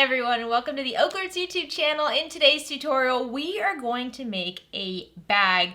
everyone, and welcome to the OklaRoots YouTube channel. In today's tutorial, we are going to make a bag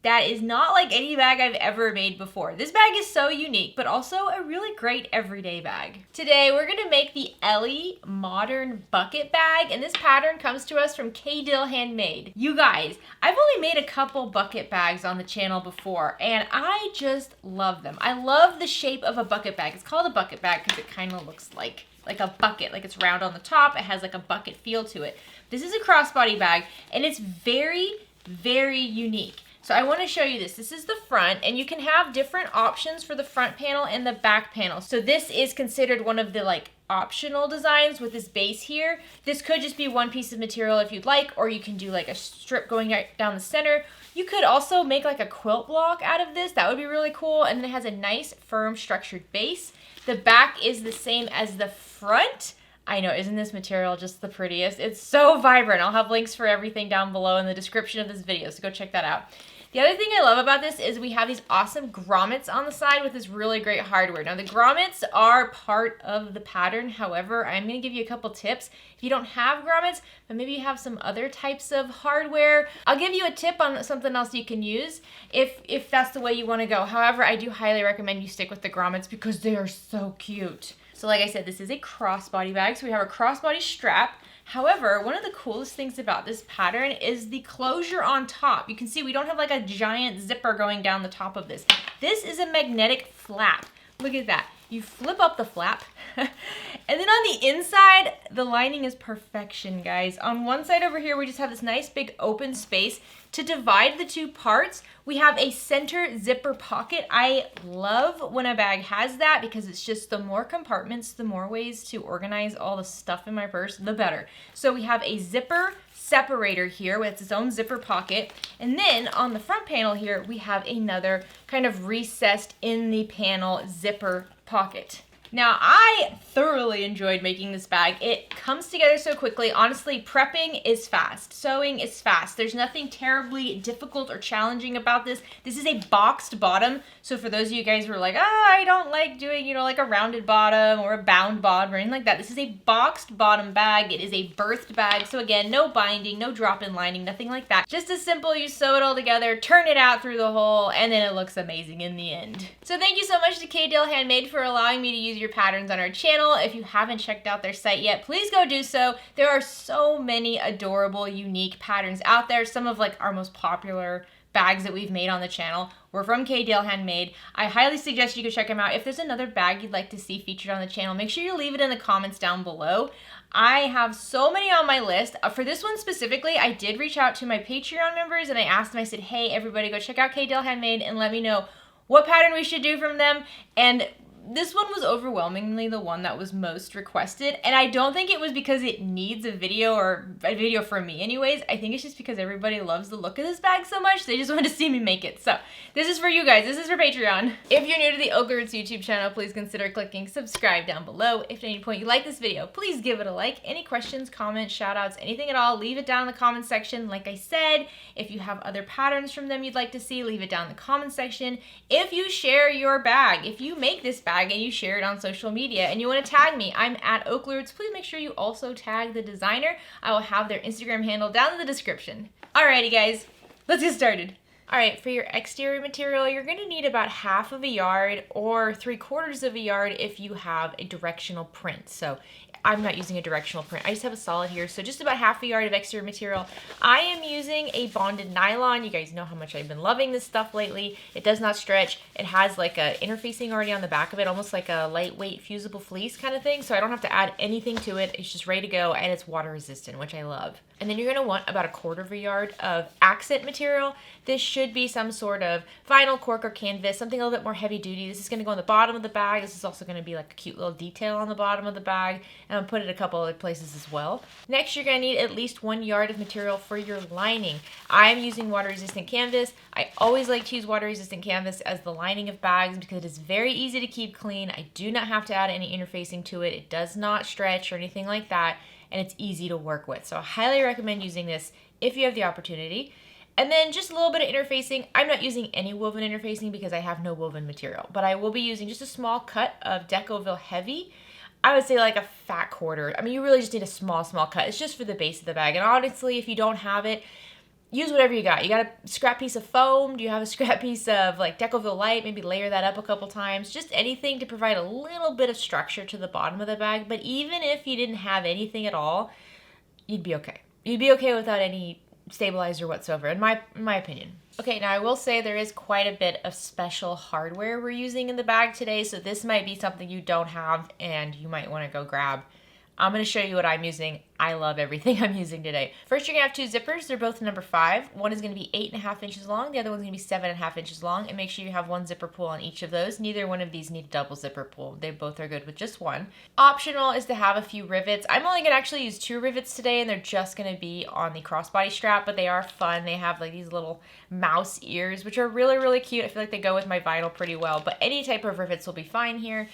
that is not like any bag I've ever made before. This bag is so unique, but also a really great everyday bag. Today, we're gonna make the Ellie modern bucket bag, and this pattern comes to us from KDill Handmade. You guys, I've only made a couple bucket bags on the channel before, and I just love them. I love the shape of a bucket bag. It's called a bucket bag because it kind of looks like a bucket, like it's round on the top. It has like a bucket feel to it. This is a crossbody bag, and it's very, very unique. So I want to show you this. This is the front, and you can have different options for the front panel and the back panel. So this is considered one of the like optional designs with this base here. This could just be one piece of material if you'd like, or you can do like a strip going down the center. You could also make like a quilt block out of this. That would be really cool. And then it has a nice, firm, structured base. The back is the same as the front. I know, isn't this material just the prettiest? It's so vibrant. I'll have links for everything down below in the description of this video, so go check that out. The other thing I love about this is we have these awesome grommets on the side with this really great hardware. Now the grommets are part of the pattern. However, I'm going to give you a couple tips. If you don't have grommets, but maybe you have some other types of hardware, I'll give you a tip on something else you can use if that's the way you want to go. However, I do highly recommend you stick with the grommets because they are so cute. So like I said, this is a crossbody bag, so we have a crossbody strap. However, one of the coolest things about this pattern is the closure on top. You can see we don't have like a giant zipper going down the top of this. This is a magnetic flap. Look at that. You flip up the flap, and then on the inside, the lining is perfection, guys. On one side over here, we just have this nice big open space. To divide the two parts, we have a center zipper pocket. I love when a bag has that because it's just the more compartments, the more ways to organize all the stuff in my purse, the better. So we have a zipper separator here with its own zipper pocket. And then on the front panel here, we have another kind of recessed in the panel zipper pocket. Now, I thoroughly enjoyed making this bag. It comes together so quickly. Honestly, prepping is fast. Sewing is fast. There's nothing terribly difficult or challenging about this. This is a boxed bottom. So for those of you guys who are like, I don't like doing, like a rounded bottom or a bound bottom or anything like that. This is a boxed bottom bag. It is a birthed bag. So again, no binding, no drop-in lining, nothing like that. Just as simple, you sew it all together, turn it out through the hole, and then it looks amazing in the end. So thank you so much to KDill Handmade for allowing me to use your patterns on our channel. If you haven't checked out their site yet, please go do so. There are so many adorable, unique patterns out there. Some of like our most popular bags that we've made on the channel were from KDill Handmade. I highly suggest you go check them out. If there's another bag you'd like to see featured on the channel, make sure you leave it in the comments down below. I have so many on my list. For this one specifically, I did reach out to my Patreon members and I asked them, I said, hey, everybody go check out KDill Handmade and let me know what pattern we should do from them. And this one was overwhelmingly the one that was most requested, and I don't think it was because it needs a video or a video from me anyways. I think it's just because everybody loves the look of this bag so much, they just wanted to see me make it. So this is for you guys. This is for Patreon. If you're new to the OklaRoots YouTube channel, please consider clicking subscribe down below. If at any point you like this video, please give it a like. Any questions, comments, shout outs, anything at all, leave it down in the comments section. Like I said, if you have other patterns from them you'd like to see, leave it down in the comments section. If you share your bag, if you make this bag and you share it on social media and you want to tag me, I'm at OklaRoots. Please make sure you also tag the designer. I will have their Instagram handle down in the description. Alrighty guys, let's get started. Alright, for your exterior material, you're going to need about half of a yard or 3/4 of a yard if you have a directional print. So I'm not using a directional print. I just have a solid here. So just about half a yard of exterior material. I am using a bonded nylon. You guys know how much I've been loving this stuff lately. It does not stretch. It has like a interfacing already on the back of it, almost like a lightweight fusible fleece kind of thing. So I don't have to add anything to it. It's just ready to go, and it's water resistant, which I love. And then you're going to want about 1/4 of a yard of accent material. This should be some sort of vinyl, cork, or canvas, something a little bit more heavy duty. This is going to go on the bottom of the bag. This is also going to be like a cute little detail on the bottom of the bag. And I'll put it a couple other places as well. Next, you're going to need at least 1 yard of material for your lining. I'm using water resistant canvas. I always like to use water resistant canvas as the lining of bags because it is very easy to keep clean. I do not have to add any interfacing to it. It does not stretch or anything like that, and it's easy to work with. So I highly recommend using this if you have the opportunity. And then just a little bit of interfacing. I'm not using any woven interfacing because I have no woven material, but I will be using just a small cut of Decovil Heavy. I would say like a fat quarter. I mean, you really just need a small cut. It's just for the base of the bag. And honestly, if you don't have it, use whatever you got. You got a scrap piece of foam? Do you have a scrap piece of like Decoville Light? Maybe layer that up a couple times. Just anything to provide a little bit of structure to the bottom of the bag. But even if you didn't have anything at all, you'd be okay. You'd be okay without any stabilizer whatsoever, in my opinion. Okay, now I will say there is quite a bit of special hardware we're using in the bag today, so this might be something you don't have and you might want to go grab. I'm going to show you what I'm using. I love everything I'm using today. First, you're going to have two zippers. They're both number 5. One is going to be 8.5 inches long. The other one's going to be 7.5 inches long. And make sure you have one zipper pull on each of those. Neither one of these need a double zipper pull. They both are good with just one. Optional is to have a few rivets. I'm only going to actually use 2 rivets today, and they're just going to be on the crossbody strap, but they are fun. They have like these little mouse ears, which are really, really cute. I feel like they go with my vinyl pretty well, but any type of rivets will be fine here.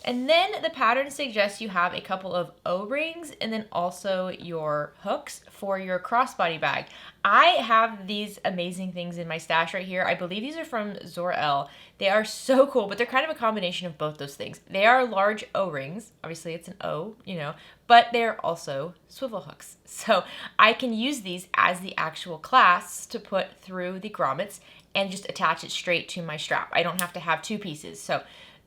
And then the pattern suggests you have a couple of O-rings and then also your hooks for your crossbody bag. I have these amazing things in my stash right here. I believe these are from Zor-El. They are so cool, but they're kind of a combination of both those things. They are large O-rings. Obviously, it's an O, you know, but they're also swivel hooks. So I can use these as the actual clasps to put through the grommets and just attach it straight to my strap. I don't have to have 2 pieces. So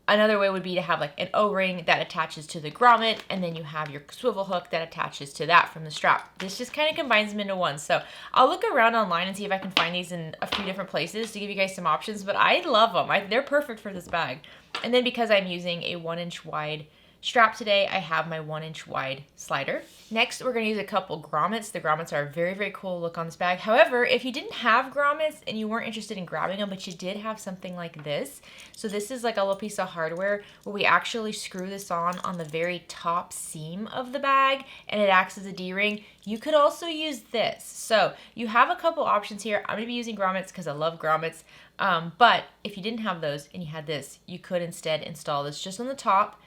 another way would be to have like an O-ring that attaches to the grommet, and then you have your swivel hook that attaches to that from the strap. This just kind of combines them into one. So I'll look around online and see if I can find these in a few different places to give you guys some options, but I love them. They're perfect for this bag. And then because I'm using a 1-inch wide strap today, I have my 1-inch wide slider. Next, we're going to use a couple grommets. The grommets are a very, very cool look on this bag. However, if you didn't have grommets and you weren't interested in grabbing them, but you did have something like this. So this is like a little piece of hardware where we actually screw this on the very top seam of the bag, and it acts as a D-ring. You could also use this. So you have a couple options here. I'm going to be using grommets because I love grommets. But if you didn't have those and you had this, you could instead install this just on the top,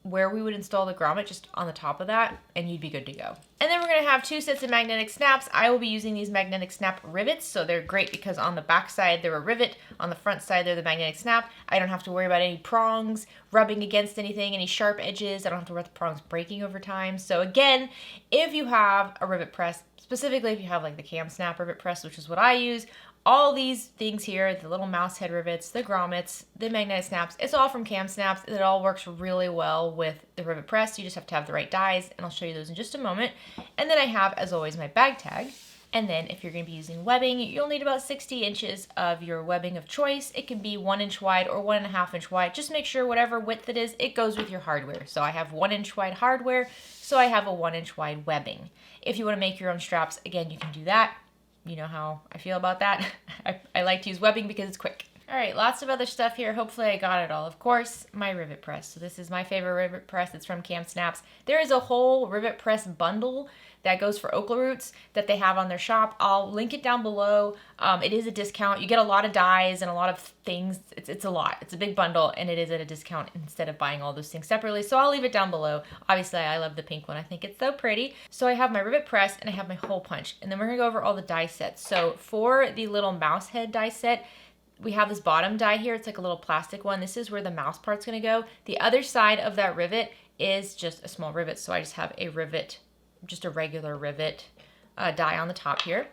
where we would install the grommet, just on the top of that, and you'd be good to go. And then we're going to have 2 sets of magnetic snaps. I will be using these magnetic snap rivets, so they're great because on the back side they're a rivet, on the front side they're the magnetic snap. I don't have to worry about any prongs rubbing against anything, any sharp edges. I don't have to worry about the prongs breaking over time. So again, if you have a rivet press, specifically if you have like the cam snap rivet press, which is what I use, all these things here, the little mouse head rivets, the grommets, the magnetic snaps, it's all from Cam Snaps. It all works really well with the rivet press. You just have to have the right dies, and I'll show you those in just a moment. And then I have, as always, my bag tag. And then if you're going to be using webbing, you'll need about 60 inches of your webbing of choice. It can be 1 inch wide or 1.5 inch wide. Just make sure whatever width it is, it goes with your hardware. So I have 1 inch wide hardware, so I have a 1 inch wide webbing. If you want to make your own straps, again, you can do that. You know how I feel about that. I like to use webbing because it's quick. All right, lots of other stuff here. Hopefully I got it all. Of course, my rivet press. So this is my favorite rivet press. It's from Cam Snaps. There is a whole rivet press bundle that goes for OklaRoots that they have on their shop. I'll link it down below. It is a discount. You get a lot of dies and a lot of things. It's a lot. It's a big bundle, and it is at a discount instead of buying all those things separately. So I'll leave it down below. Obviously, I love the pink one. I think it's so pretty. So I have my rivet press and I have my hole punch. And then we're going to go over all the die sets. So for the little mouse head die set, we have this bottom die here. It's like a little plastic one. This is where the mouse part's going to go. The other side of that rivet is just a small rivet. So I just have a rivet, just a regular rivet die on the top here.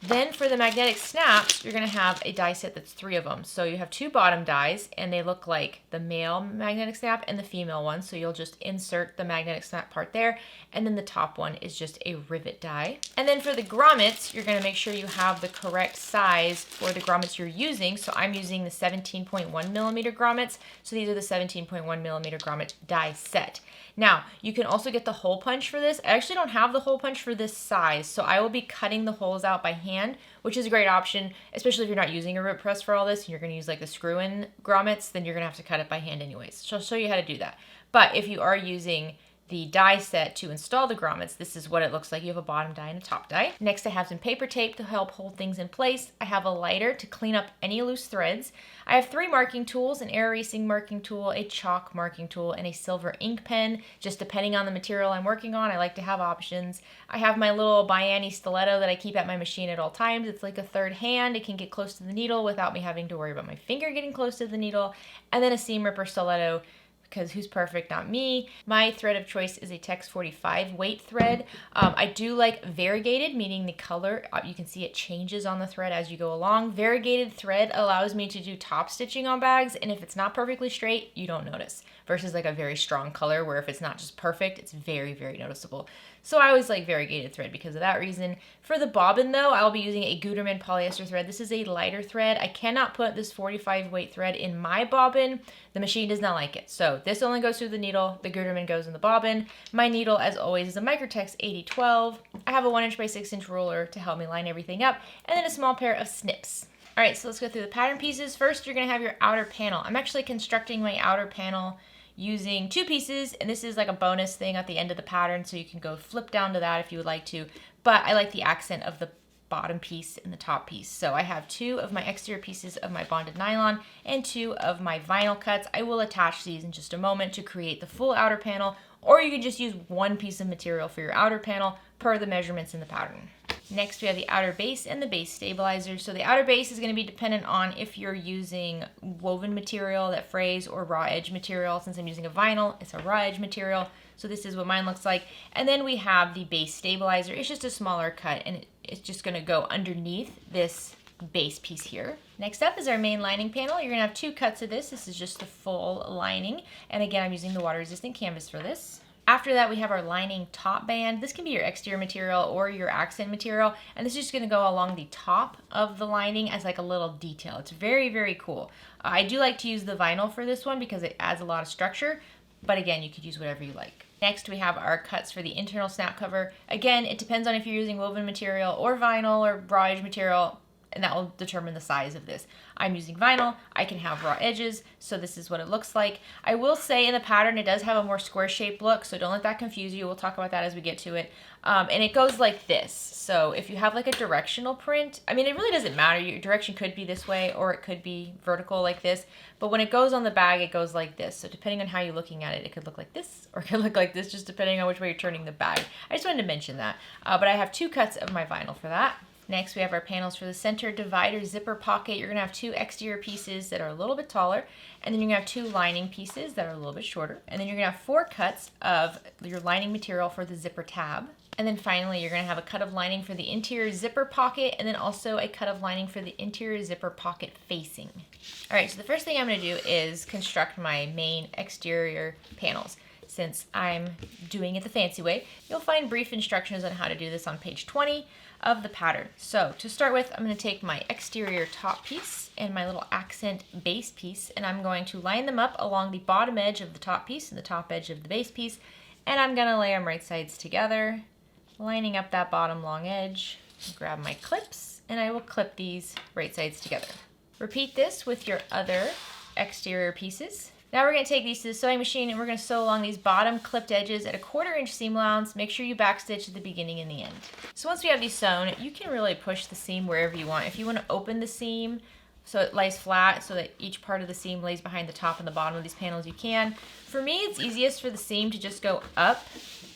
Then for the magnetic snaps, you're going to have a die set that's 3 of them. So you have 2 bottom dies, and they look like the male magnetic snap and the female one. So you'll just insert the magnetic snap part there, and then the top one is just a rivet die. And then for the grommets, you're going to make sure you have the correct size for the grommets you're using. So I'm using the 17.1 millimeter grommets. So these are the 17.1 millimeter grommet die set. Now, you can also get the hole punch for this. I actually don't have the hole punch for this size, so I will be cutting the holes out by hand, which is a great option, especially if you're not using a rivet press for all this and you're going to use like the screw-in grommets, then you're going to have to cut it by hand anyways. So I'll show you how to do that. But if you are using the die set to install the grommets, this is what it looks like. You have a bottom die and a top die. Next, I have some paper tape to help hold things in place. I have a lighter to clean up any loose threads. I have 3 marking tools, an air erasing marking tool, a chalk marking tool, and a silver ink pen. Just depending on the material I'm working on, I like to have options. I have my little Biani stiletto that I keep at my machine at all times. It's like a third hand. It can get close to the needle without me having to worry about my finger getting close to the needle. And then a seam ripper stiletto because who's perfect? Not me. My thread of choice is a Tex 45 weight thread. I do like variegated, meaning the color, you can see it changes on the thread as you go along. Variegated thread allows me to do top stitching on bags, and if it's not perfectly straight, you don't notice. Versus like a very strong color where if it's not just perfect, it's very, very noticeable. So I always like variegated thread because of that reason. For the bobbin though, I'll be using a Gutermann polyester thread. This is a lighter thread. I cannot put this 45 weight thread in my bobbin. The machine does not like it. So this only goes through the needle. The Gutermann goes in the bobbin. My needle, as always, is a Microtex 8012. I have a 1" by 6" ruler to help me line everything up, and then a small pair of snips. All right, so let's go through the pattern pieces. First, you're gonna have your outer panel. I'm actually constructing my outer panel using 2 pieces, and this is like a bonus thing at the end of the pattern, so you can go flip down to that if you would like to, but I like the accent of the bottom piece and the top piece. So I have 2 of my exterior pieces of my bonded nylon and 2 of my vinyl cuts. I will attach these in just a moment to create the full outer panel, or you can just use 1 piece of material for your outer panel per the measurements in the pattern. Next, we have the outer base and the base stabilizer. So the outer base is going to be dependent on if you're using woven material that frays or raw edge material. Since I'm using a vinyl, it's a raw edge material. So this is what mine looks like. And then we have the base stabilizer. It's just a smaller cut, and it's just going to go underneath this base piece here. Next up is our main lining panel. You're going to have 2 cuts of this. This is just the full lining. And again, I'm using the water resistant canvas for this. After that, we have our lining top band. This can be your exterior material or your accent material, and this is just going to go along the top of the lining as like a little detail. It's very, very cool. I do like to use the vinyl for this one because it adds a lot of structure, but again, you could use whatever you like. Next, we have our cuts for the internal snap cover. Again, it depends on if you're using woven material or vinyl or raw edge material, and that will determine the size of this. I'm using vinyl. I can have raw edges, so this is what it looks like. I will say in the pattern it does have a more square shaped look, so don't let that confuse you. We'll talk about that as we get to it. And it goes like this. So if you have like a directional print, I mean, it really doesn't matter. Your direction could be this way or it could be vertical like this, but when it goes on the bag, it goes like this. So depending on how you're looking at it, it could look like this or it could look like this, just depending on which way you're turning the bag. I just wanted to mention that. But I have 2 cuts of my vinyl for that. Next, we have our panels for the center divider zipper pocket. You're going to have 2 exterior pieces that are a little bit taller, and then you're going to have 2 lining pieces that are a little bit shorter, and then you're going to have 4 cuts of your lining material for the zipper tab. And then finally, you're going to have a cut of lining for the interior zipper pocket, and then also a cut of lining for the interior zipper pocket facing. All right, so the first thing I'm going to do is construct my main exterior panels. Since I'm doing it the fancy way, you'll find brief instructions on how to do this on page 20 of the pattern. So to start with, I'm going to take my exterior top piece and my little accent base piece, and I'm going to line them up along the bottom edge of the top piece and the top edge of the base piece, and I'm going to lay them right sides together, lining up that bottom long edge. Grab my clips, and I will clip these right sides together. Repeat this with your other exterior pieces. Now we're going to take these to the sewing machine and we're going to sew along these bottom clipped edges at a 1/4 inch seam allowance. Make sure you backstitch at the beginning and the end. So once we have these sewn, you can really push the seam wherever you want. If you want to open the seam so it lays flat so that each part of the seam lays behind the top and the bottom of these panels, you can. For me, it's easiest for the seam to just go up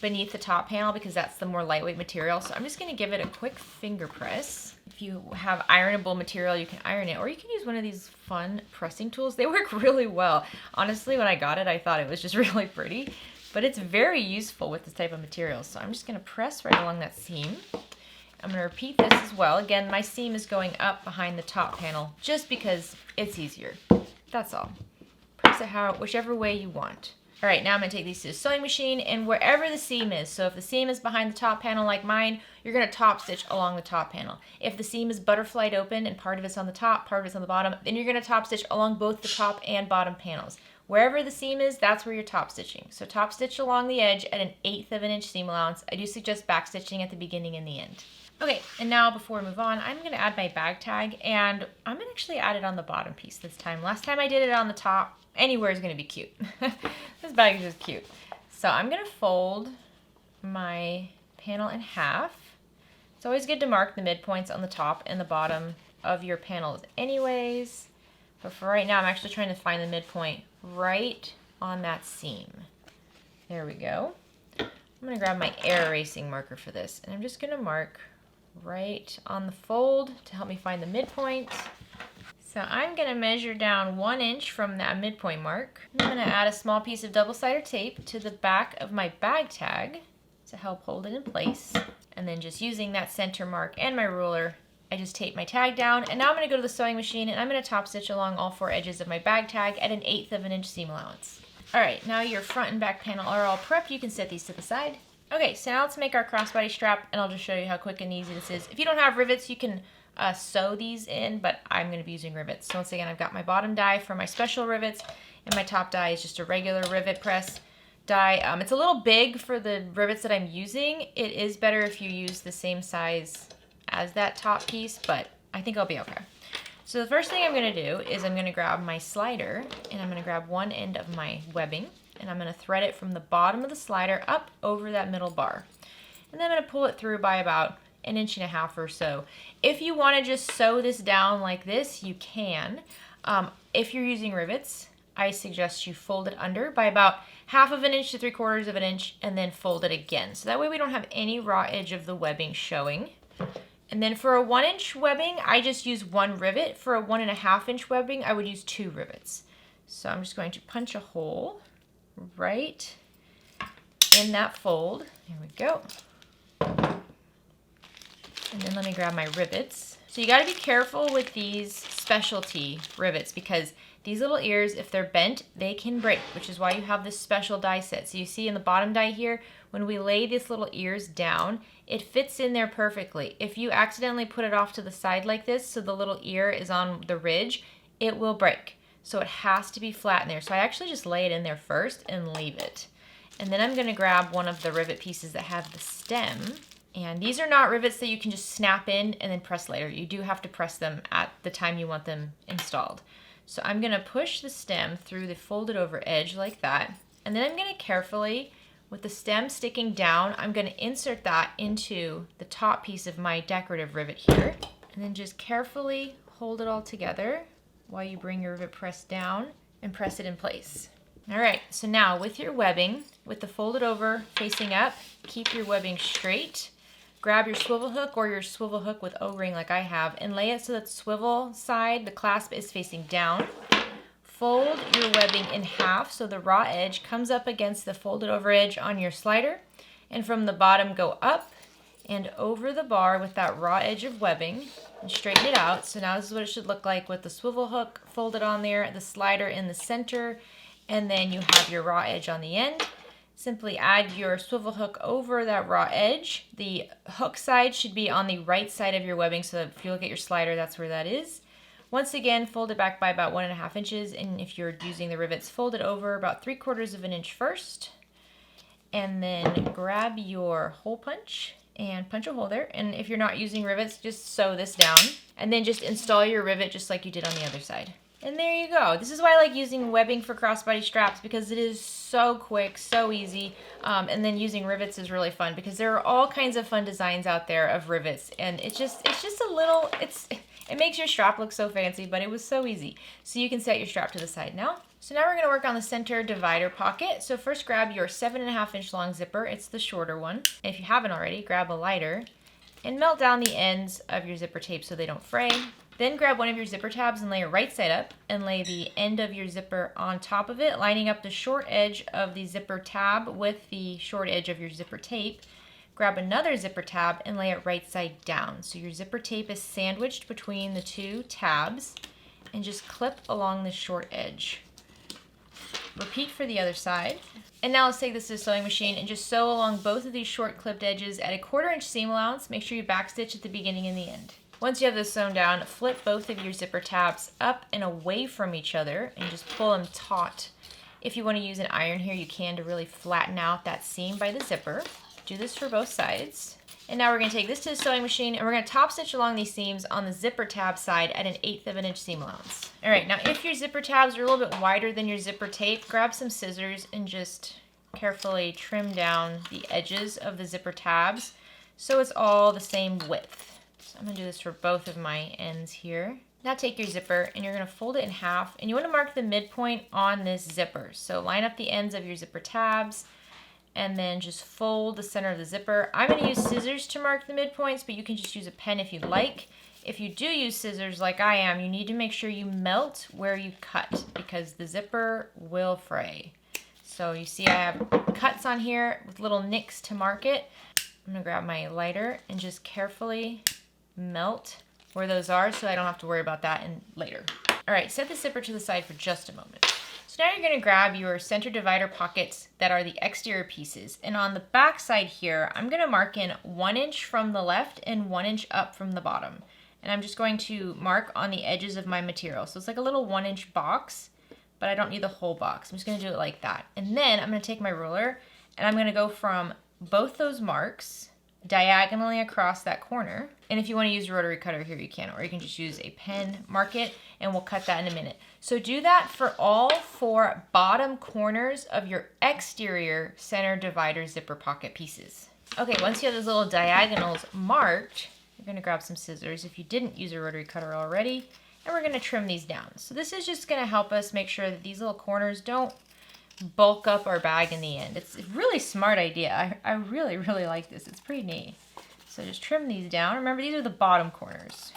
beneath the top panel because that's the more lightweight material. So I'm just going to give it a quick finger press. If you have ironable material, you can iron it, or you can use one of these fun pressing tools. They work really well. Honestly, when I got it, I thought it was just really pretty, but it's very useful with this type of material. So I'm just going to press right along that seam. I'm going to repeat this as well. Again, my seam is going up behind the top panel just because it's easier. That's all. Press it whichever way you want. All right, now I'm going to take these to the sewing machine, and wherever the seam is, so if the seam is behind the top panel like mine, you're going to top stitch along the top panel. If the seam is butterflied open and part of it's on the top, part of it's on the bottom, then you're going to top stitch along both the top and bottom panels. Wherever the seam is, that's where you're top stitching. So top stitch along the edge at an 1/8 of an inch seam allowance. I do suggest back stitching at the beginning and the end. Okay, and now before we move on, I'm going to add my bag tag, and I'm going to actually add it on the bottom piece this time. Last time I did it on the top. Anywhere is going to be cute. This bag is just cute. So I'm going to fold my panel in half. It's always good to mark the midpoints on the top and the bottom of your panels anyways. But for right now, I'm actually trying to find the midpoint right on that seam. There we go. I'm going to grab my air erasing marker for this, and I'm just going to mark right on the fold to help me find the midpoint. So I'm going to measure down 1 inch from that midpoint mark. I'm going to add a small piece of double-sided tape to the back of my bag tag to help hold it in place. And then just using that center mark and my ruler, I just tape my tag down. And now I'm going to go to the sewing machine and I'm going to top stitch along all 4 edges of my bag tag at 1/8 of an inch seam allowance. All right, now your front and back panel are all prepped. You can set these to the side. Okay, so now let's make our crossbody strap, and I'll just show you how quick and easy this is. If you don't have rivets, you can sew these in, but I'm going to be using rivets. So once again, I've got my bottom die for my special rivets, and my top die is just a regular rivet press die. It's a little big for the rivets that I'm using. It is better if you use the same size as that top piece, but I think I'll be okay. So the first thing I'm going to do is I'm going to grab my slider, and I'm going to grab one end of my webbing, and I'm going to thread it from the bottom of the slider up over that middle bar. And then I'm going to pull it through by about 1.5 inches or so. If you want to just sew this down like this, you can. If you're using rivets, I suggest you fold it under by about 1/2 inch to 3/4 of an inch, and then fold it again. So that way we don't have any raw edge of the webbing showing. And then for a 1 inch webbing, I just use 1 rivet. For a 1.5 inch webbing, I would use 2 rivets. So I'm just going to punch a hole right in that fold. There we go. And then let me grab my rivets. So you got to be careful with these specialty rivets because these little ears, if they're bent, they can break, which is why you have this special die set. So you see in the bottom die here, when we lay these little ears down, it fits in there perfectly. If you accidentally put it off to the side like this, so the little ear is on the ridge, it will break. So it has to be flat in there. So I actually just lay it in there first and leave it. And then I'm going to grab one of the rivet pieces that have the stem. And these are not rivets that you can just snap in and then press later. You do have to press them at the time you want them installed. So I'm going to push the stem through the folded over edge like that. And then I'm going to carefully, with the stem sticking down, I'm going to insert that into the top piece of my decorative rivet here. And then just carefully hold it all together while you bring your rivet press down and press it in place. All right, so now with your webbing, with the folded over facing up, keep your webbing straight. Grab your swivel hook or your swivel hook with O-ring like I have and lay it so that the swivel side, the clasp is facing down. Fold your webbing in half so the raw edge comes up against the folded over edge on your slider, and from the bottom go up and over the bar with that raw edge of webbing and straighten it out. So now this is what it should look like with the swivel hook folded on there, the slider in the center, and then you have your raw edge on the end. Simply add your swivel hook over that raw edge. The hook side should be on the right side of your webbing, so if you look at your slider, that's where that is. Once again, fold it back by about 1.5 inches, and if you're using the rivets, fold it over about 3/4 of an inch first. And then grab your hole punch and punch a hole there. And if you're not using rivets, just sew this down and then just install your rivet just like you did on the other side. And there you go. This is why I like using webbing for crossbody straps, because it is so quick, so easy. And then using rivets is really fun because there are all kinds of fun designs out there of rivets, and it's just a little, it makes your strap look so fancy, but it was so easy. So you can set your strap to the side now. So now we're going to work on the center divider pocket. So first grab your 7.5 inch long zipper. It's the shorter one. If you haven't already, grab a lighter and melt down the ends of your zipper tape so they don't fray. Then grab one of your zipper tabs and lay it right side up and lay the end of your zipper on top of it, lining up the short edge of the zipper tab with the short edge of your zipper tape. Grab another zipper tab and lay it right side down. So your zipper tape is sandwiched between the two tabs, and just clip along the short edge. Repeat for the other side. And now let's take this to the sewing machine and just sew along both of these short clipped edges at a 1/4 inch seam allowance. Make sure you backstitch at the beginning and the end. Once you have this sewn down, flip both of your zipper tabs up and away from each other and just pull them taut. If you want to use an iron here, you can, to really flatten out that seam by the zipper. Do this for both sides. And now we're going to take this to the sewing machine and we're going to top stitch along these seams on the zipper tab side at 1/8 of an inch seam allowance. All right, now if your zipper tabs are a little bit wider than your zipper tape, grab some scissors and just carefully trim down the edges of the zipper tabs so it's all the same width. So I'm going to do this for both of my ends here. Now take your zipper and you're going to fold it in half, and you want to mark the midpoint on this zipper. So line up the ends of your zipper tabs and then just fold the center of the zipper. I'm going to use scissors to mark the midpoints, but you can just use a pen if you'd like. if you do use scissors like I am, you need to make sure you melt where you cut because the zipper will fray. So you see I have cuts on here with little nicks to mark it. I'm gonna grab my lighter and just carefully melt where those are so I don't have to worry about that later. All right, set the zipper to the side for just a moment. So now you're gonna grab your center divider pockets that are the exterior pieces. And on the back side here, I'm gonna mark in 1 inch from the left and 1 inch up from the bottom. And I'm just going to mark on the edges of my material. So it's like a little 1 inch box, but I don't need the whole box. I'm just gonna do it like that. And then I'm gonna take my ruler and I'm gonna go from both those marks diagonally across that corner. And if you want to use a rotary cutter here, you can, or you can just use a pen, mark it, and we'll cut that in a minute. So do that for all 4 bottom corners of your exterior center divider zipper pocket pieces. Okay, once you have those little diagonals marked, you're going to grab some scissors if you didn't use a rotary cutter already, and we're going to trim these down. So this is just going to help us make sure that these little corners don't bulk up our bag in the end. It's a really smart idea. I really, really like this. It's pretty neat. So just trim these down. Remember, these are the bottom corners.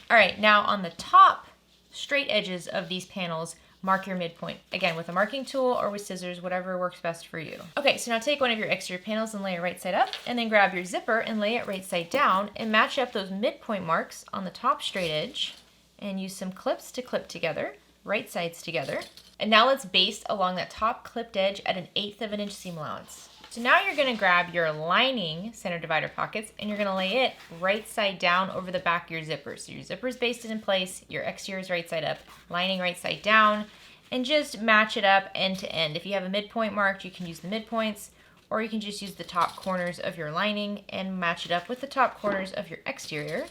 All right, now on the top straight edges of these panels, mark your midpoint. Again, with a marking tool or with scissors, whatever works best for you. Okay, so now take one of your exterior panels and lay it right side up, and then grab your zipper and lay it right side down and match up those midpoint marks on the top straight edge and use some clips to clip together, right sides together. And now let's baste along that top clipped edge at 1/8 of an inch seam allowance. So now you're gonna grab your lining center divider pockets and you're gonna lay it right side down over the back of your zipper. So your zipper's basted in place, your exterior is right side up, lining right side down, and just match it up end to end. If you have a midpoint marked, you can use the midpoints, or you can just use the top corners of your lining and match it up with the top corners of your exterior.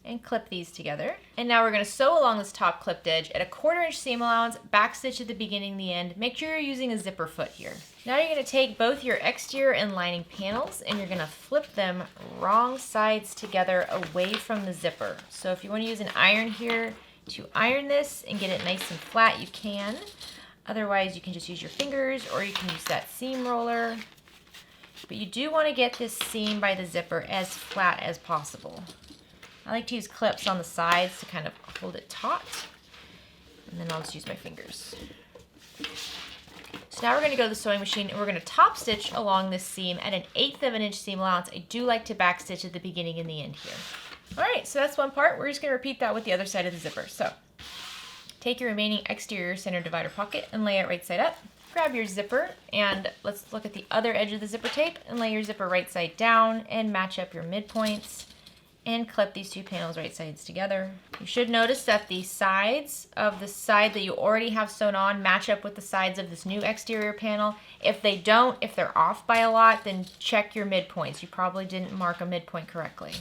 And clip these together. And now we're gonna sew along this top clipped edge at 1/4 inch seam allowance, back stitch at the beginning and the end. Make sure you're using a zipper foot here. Now you're gonna take both your exterior and lining panels and you're gonna flip them wrong sides together away from the zipper. So if you wanna use an iron here to iron this and get it nice and flat, you can. Otherwise, you can just use your fingers or you can use that seam roller. But you do wanna get this seam by the zipper as flat as possible. I like to use clips on the sides to kind of hold it taut. And then I'll just use my fingers. So now we're gonna go to the sewing machine and we're gonna top stitch along this seam at 1/8 of an inch seam allowance. I do like to back stitch at the beginning and the end here. All right, so that's one part. We're just gonna repeat that with the other side of the zipper. So take your remaining exterior center divider pocket and lay it right side up. Grab your zipper and let's look at the other edge of the zipper tape and lay your zipper right side down and match up your midpoints. And clip these 2 panels right sides together. You should notice that the sides of the side that you already have sewn on match up with the sides of this new exterior panel. If they don't, if they're off by a lot, then check your midpoints. You probably didn't mark a midpoint correctly.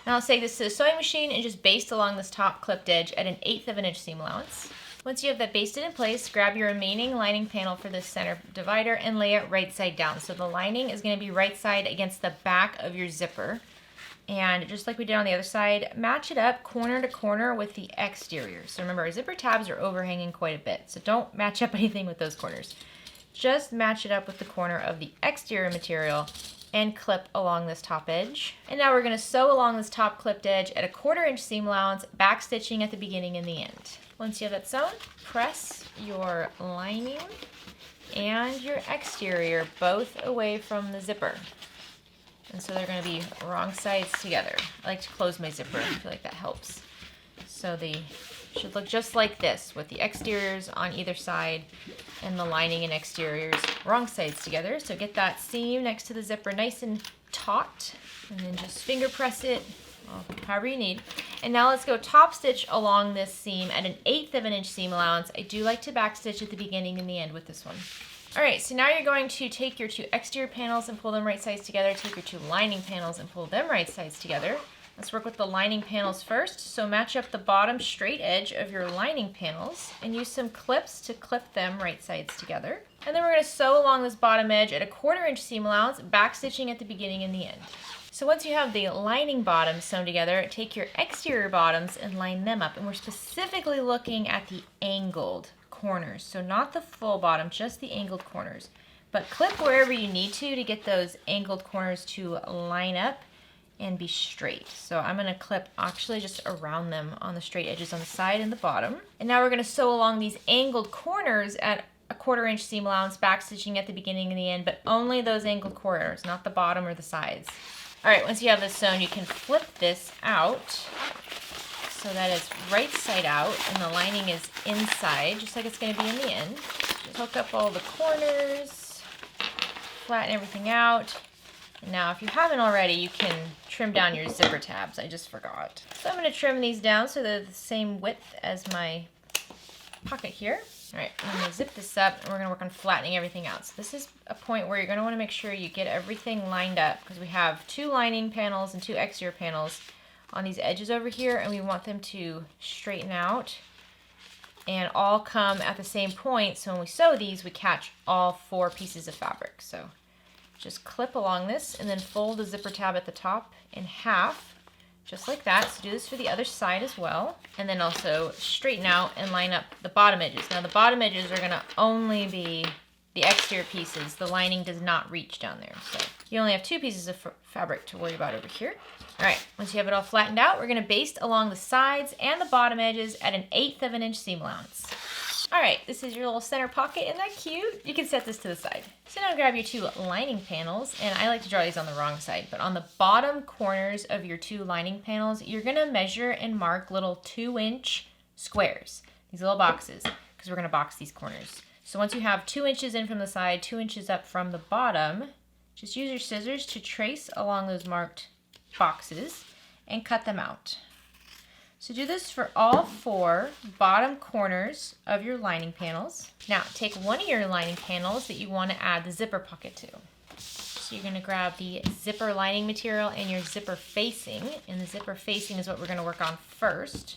Now let's take this to the sewing machine and just baste along this top clipped edge at 1/8 of an inch seam allowance. Once you have that basted in place, grab your remaining lining panel for this center divider and lay it right side down. So the lining is going to be right side against the back of your zipper. And just like we did on the other side, match it up corner to corner with the exterior. So remember, our zipper tabs are overhanging quite a bit, so don't match up anything with those corners. Just match it up with the corner of the exterior material and clip along this top edge. And now we're going to sew along this top clipped edge at 1/4 inch seam allowance, back stitching at the beginning and the end. Once you have that sewn, press your lining and your exterior both away from the zipper. And so they're going to be wrong sides together. I like to close my zipper. I feel like that helps. So they should look just like this with the exteriors on either side and the lining and exteriors wrong sides together. So get that seam next to the zipper nice and taut and then just finger press it however you need. And now let's go top stitch along this seam at 1/8 of an inch seam allowance. I do like to back stitch at the beginning and the end with this one. All right, so now you're going to take your 2 exterior panels and pull them right sides together. Take your 2 lining panels and pull them right sides together. Let's work with the lining panels first. So match up the bottom straight edge of your lining panels and use some clips to clip them right sides together. And then we're going to sew along this bottom edge at 1/4 inch seam allowance, back stitching at the beginning and the end. So once you have the lining bottoms sewn together, take your exterior bottoms and line them up. And we're specifically looking at the angled corners. So not the full bottom, just the angled corners. But clip wherever you need to get those angled corners to line up and be straight. So I'm gonna clip actually just around them on the straight edges on the side and the bottom. And now we're gonna sew along these angled corners at a 1/4 inch seam allowance, back stitching at the beginning and the end, but only those angled corners, not the bottom or the sides. All right, once you have this sewn, you can flip this out so that it's right side out and the lining is inside, just like it's gonna be in the end. Just hook up all the corners, flatten everything out. And now if you haven't already, you can trim down your zipper tabs. I just forgot. So I'm gonna trim these down so they're the same width as my pocket here. All right, I'm gonna zip this up and we're gonna work on flattening everything out. So this is a point where you're gonna wanna make sure you get everything lined up because we have 2 lining panels and 2 exterior panels on these edges over here, and we want them to straighten out and all come at the same point. So when we sew these, we catch all 4 pieces of fabric. So just clip along this and then fold the zipper tab at the top in half, just like that. So do this for the other side as well. And then also straighten out and line up the bottom edges. Now the bottom edges are gonna only be the exterior pieces. The lining does not reach down there. So you only have 2 pieces of fabric to worry about over here. All right, once you have it all flattened out, we're gonna baste along the sides and the bottom edges at an 1/8 of an inch seam allowance. All right, this is your little center pocket. Isn't that cute? You can set this to the side. So now grab your 2 lining panels, and I like to draw these on the wrong side, but on the bottom corners of your 2 lining panels, you're gonna measure and mark little 2-inch squares, these little boxes, because we're gonna box these corners. So once you have 2 inches in from the side, 2 inches up from the bottom, just use your scissors to trace along those marked boxes and cut them out. So do this for all 4 bottom corners of your lining panels. Now take one of your lining panels that you want to add the zipper pocket to. So you're going to grab the zipper lining material and your zipper facing, and the zipper facing is what we're going to work on first.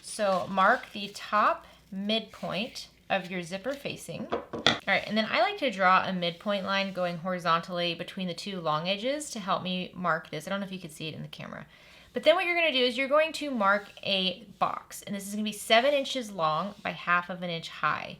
So mark the top midpoint of your zipper facing. All right, and then I like to draw a midpoint line going horizontally between the 2 long edges to help me mark this. I don't know if you can see it in the camera. But then what you're gonna do is you're going to mark a box, and this is gonna be 7 inches long by 1/2 of an inch high.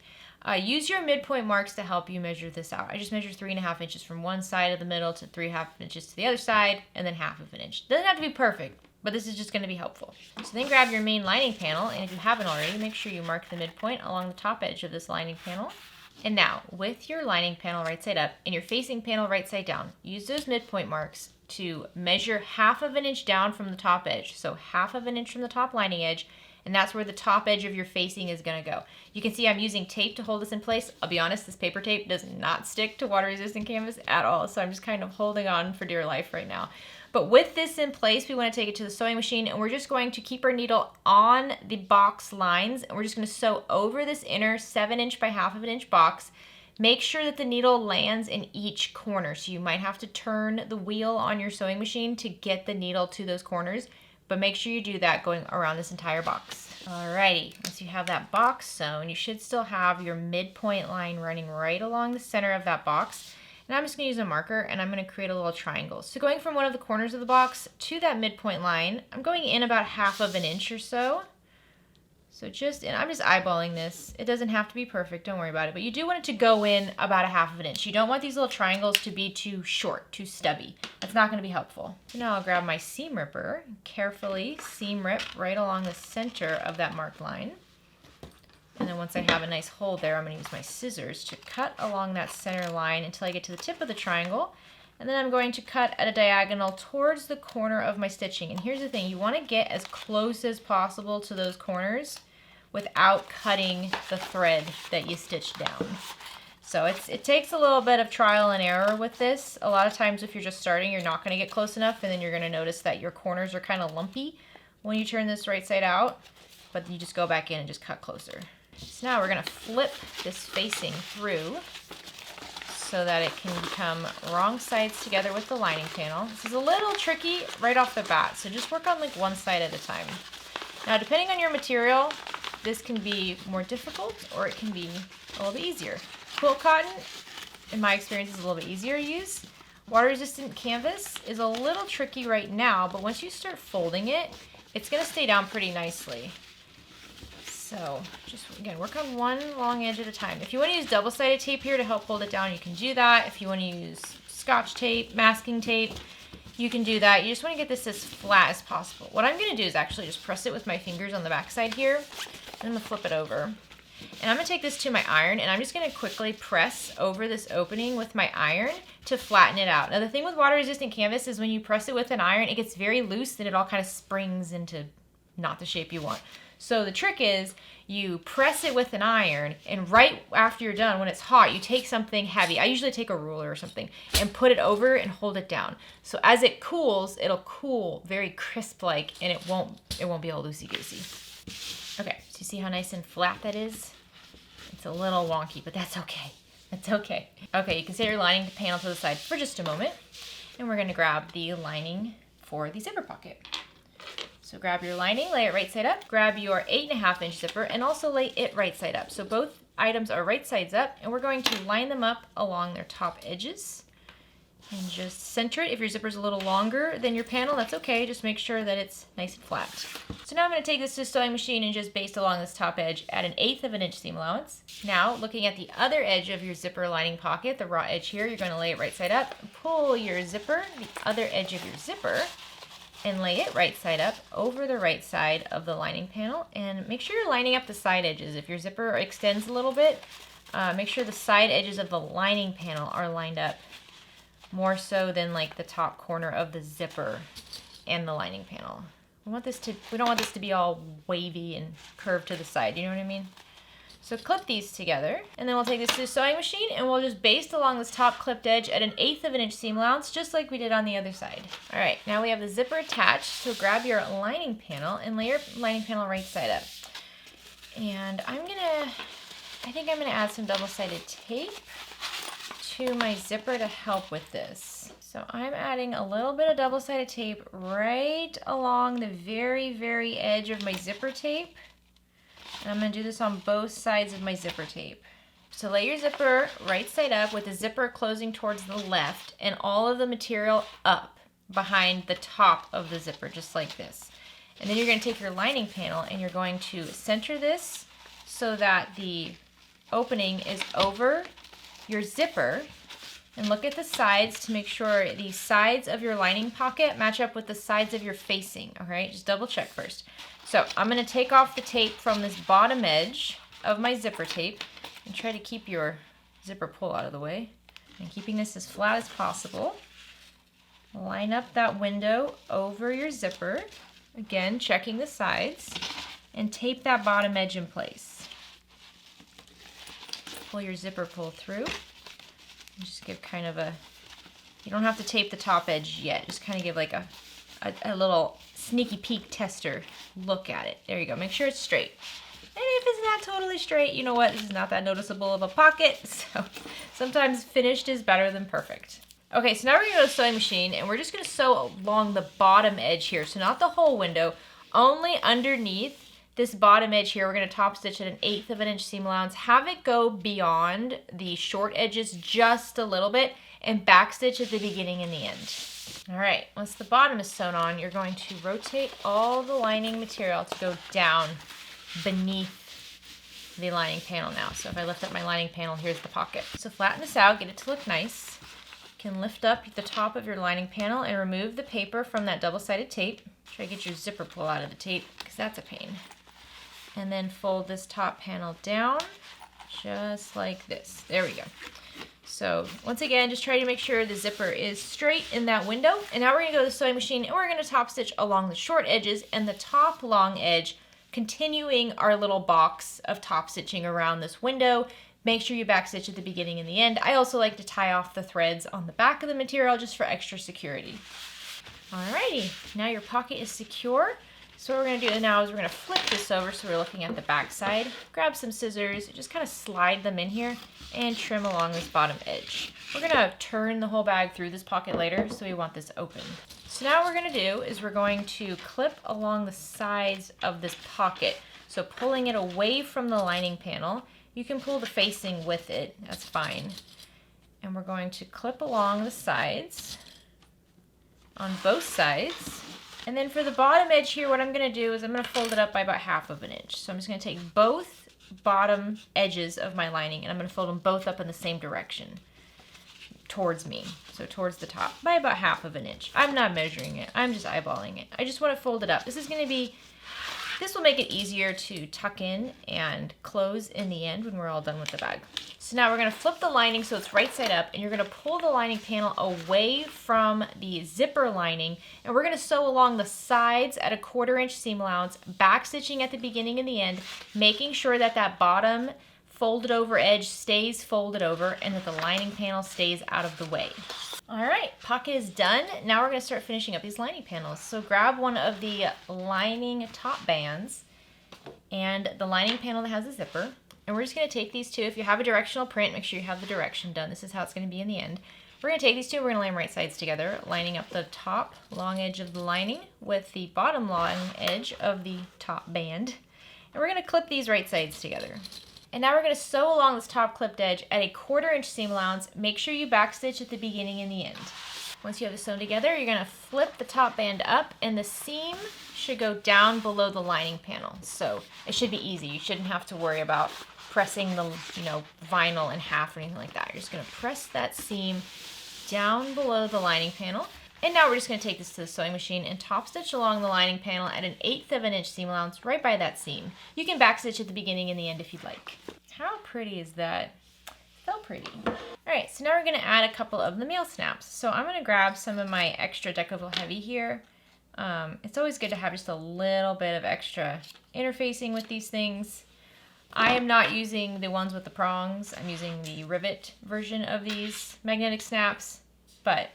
Use your midpoint marks to help you measure this out. I just measured 3.5 inches from one side of the middle to 3.5 inches to the other side, and then 1/2 of an inch. Doesn't have to be perfect, but this is just gonna be helpful. So then grab your main lining panel, and if you haven't already, make sure you mark the midpoint along the top edge of this lining panel. And now, with your lining panel right side up and your facing panel right side down, use those midpoint marks to measure 1/2 of an inch down from the top edge. So 1/2 of an inch from the top lining edge, and that's where the top edge of your facing is gonna go. You can see I'm using tape to hold this in place. I'll be honest, this paper tape does not stick to water resistant canvas at all, so I'm just kind of holding on for dear life right now. But with this in place, we wanna take it to the sewing machine, and we're just going to keep our needle on the box lines, and we're just gonna sew over this inner 7 inch by 1/2 of an inch box. Make sure that the needle lands in each corner. So you might have to turn the wheel on your sewing machine to get the needle to those corners, but make sure you do that going around this entire box. Alrighty, once you have that box sewn, you should still have your midpoint line running right along the center of that box. And I'm just gonna use a marker and I'm gonna create a little triangle. So going from one of the corners of the box to that midpoint line, I'm going in about 1/2 of an inch or so. So and I'm just eyeballing this. It doesn't have to be perfect, don't worry about it, but you do want it to go in about 1/2 of an inch. You don't want these little triangles to be too short, too stubby. That's not gonna be helpful. So now I'll grab my seam ripper, and carefully seam rip right along the center of that marked line. And then once I have a nice hole there, I'm gonna use my scissors to cut along that center line until I get to the tip of the triangle. And then I'm going to cut at a diagonal towards the corner of my stitching. And here's the thing, you wanna get as close as possible to those corners without cutting the thread that you stitched down. So it takes a little bit of trial and error with this. A lot of times if you're just starting, you're not gonna get close enough, and then you're gonna notice that your corners are kind of lumpy when you turn this right side out, but you just go back in and just cut closer. So now we're gonna flip this facing through so that it can become wrong sides together with the lining panel. This is a little tricky right off the bat, so just work on like one side at a time. Now, depending on your material, this can be more difficult or it can be a little bit easier. Quilt cotton, in my experience, is a little bit easier to use. Water resistant canvas is a little tricky right now, but once you start folding it, it's gonna stay down pretty nicely. So just, again, work on one long edge at a time. If you wanna use double-sided tape here to help hold it down, you can do that. If you wanna use Scotch tape, masking tape, you can do that. You just want to get this as flat as possible. What I'm going to do is actually just press it with my fingers on the back side here. And I'm going to flip it over. And I'm going to take this to my iron, and I'm just going to quickly press over this opening with my iron to flatten it out. Now, the thing with water-resistant canvas is when you press it with an iron, it gets very loose, and it all kind of springs into not the shape you want. So the trick is you press it with an iron, and right after you're done, when it's hot, you take something heavy. I usually take a ruler or something and put it over and hold it down. So as it cools, it'll cool very crisp-like, and it won't be all loosey-goosey. Okay, so you see how nice and flat that is? It's a little wonky, but that's okay. That's okay. Okay, you can set your lining panel to the side for just a moment, and we're gonna grab the lining for the zipper pocket. So grab your lining, lay it right side up, grab your 8.5-inch zipper, and also lay it right side up. So both items are right sides up, and we're going to line them up along their top edges. And just center it. If your zipper's a little longer than your panel, that's okay. Just make sure that it's nice and flat. So now I'm going to take this to a sewing machine and just baste along this top edge at 1/8 of an inch seam allowance. Now, looking at the other edge of your zipper lining pocket, the raw edge here, you're going to lay it right side up, pull your zipper, the other edge of your zipper, and lay it right side up over the right side of the lining panel. And make sure you're lining up the side edges. If your zipper extends a little bit, make sure the side edges of the lining panel are lined up more so than like the top corner of the zipper and the lining panel. We don't want this to be all wavy and curved to the side, you know what I mean? So clip these together, and then we'll take this to the sewing machine, and we'll just baste along this top clipped edge at 1/8 of an inch seam allowance, just like we did on the other side. All right, now we have the zipper attached, so grab your lining panel and lay your lining panel right side up. And I think I'm gonna add some double-sided tape to my zipper to help with this. So I'm adding a little bit of double-sided tape right along the very, very edge of my zipper tape. And I'm going to do this on both sides of my zipper tape. So lay your zipper right side up with the zipper closing towards the left and all of the material up behind the top of the zipper, just like this. And then you're going to take your lining panel and you're going to center this so that the opening is over your zipper, and look at the sides to make sure the sides of your lining pocket match up with the sides of your facing. All right, just double check first. So I'm going to take off the tape from this bottom edge of my zipper tape and try to keep your zipper pull out of the way, and keeping this as flat as possible. Line up that window over your zipper, again checking the sides, and tape that bottom edge in place. Pull your zipper pull through. And just give kind of a, you don't have to tape the top edge yet, just kind of give like a little sneaky peek tester look at it. There you go, make sure it's straight. And if it's not totally straight, you know what, this is not that noticeable of a pocket, so sometimes finished is better than perfect. Okay, so now we're gonna go to the sewing machine, and we're just gonna sew along the bottom edge here, so not the whole window, only underneath this bottom edge here. We're going to top stitch at 1/8 of an inch seam allowance, have it go beyond the short edges just a little bit, and back stitch at the beginning and the end. All right, once the bottom is sewn on, you're going to rotate all the lining material to go down beneath the lining panel now. So if I lift up my lining panel, here's the pocket. So flatten this out, get it to look nice. You can lift up the top of your lining panel and remove the paper from that double-sided tape. Try to get your zipper pull out of the tape, because that's a pain. And then fold this top panel down just like this. There we go. So once again, just try to make sure the zipper is straight in that window. And now we're going to go to the sewing machine, and we're going to top stitch along the short edges and the top long edge, continuing our little box of top stitching around this window. Make sure you back stitch at the beginning and the end. I also like to tie off the threads on the back of the material just for extra security. Alrighty, now your pocket is secure. So what we're going to do now is we're going to flip this over so we're looking at the back side. Grab some scissors, just kind of slide them in here and trim along this bottom edge. We're going to turn the whole bag through this pocket later, so we want this open. So now what we're going to do is we're going to clip along the sides of this pocket. So pulling it away from the lining panel. You can pull the facing with it, that's fine. And we're going to clip along the sides on both sides. And then for the bottom edge here, what I'm going to do is I'm going to fold it up by about 1/2 of an inch. So I'm just going to take both bottom edges of my lining and I'm going to fold them both up in the same direction. towards me, so towards the top, by about 1/2 inch. I'm not measuring it, I'm just eyeballing it. I just want to fold it up. This will make it easier to tuck in and close in the end when we're all done with the bag. So now we're going to flip the lining so it's right side up, and you're going to pull the lining panel away from the zipper lining, and we're going to sew along the sides at a 1/4 inch seam allowance, back stitching at the beginning and the end, making sure that that bottom folded over edge stays folded over and that the lining panel stays out of the way. All right, pocket is done. Now we're going to start finishing up these lining panels. So grab one of the lining top bands and the lining panel that has a zipper. And we're just going to take these two. If you have a directional print, make sure you have the direction done. This is how it's going to be in the end. We're going to take these two, we're going to lay them right sides together, lining up the top long edge of the lining with the bottom long edge of the top band. And we're going to clip these right sides together. And now we're going to sew along this top clipped edge at a 1/4 inch seam allowance. Make sure you backstitch at the beginning and the end. Once you have it sewn together, you're going to flip the top band up, and the seam should go down below the lining panel. So it should be easy. You shouldn't have to worry about pressing the vinyl in half or anything like that. You're just going to press that seam down below the lining panel. And now we're just going to take this to the sewing machine and top stitch along the lining panel at an 1/8 inch seam allowance right by that seam. You can backstitch at the beginning and the end if you'd like. How pretty is that? So pretty. All right, so now we're going to add a couple of the meal snaps. So I'm going to grab some of my extra Decovil Heavy here. It's always good to have just a little bit of extra interfacing with these things. I am not using the ones with the prongs. I'm using the rivet version of these magnetic snaps, but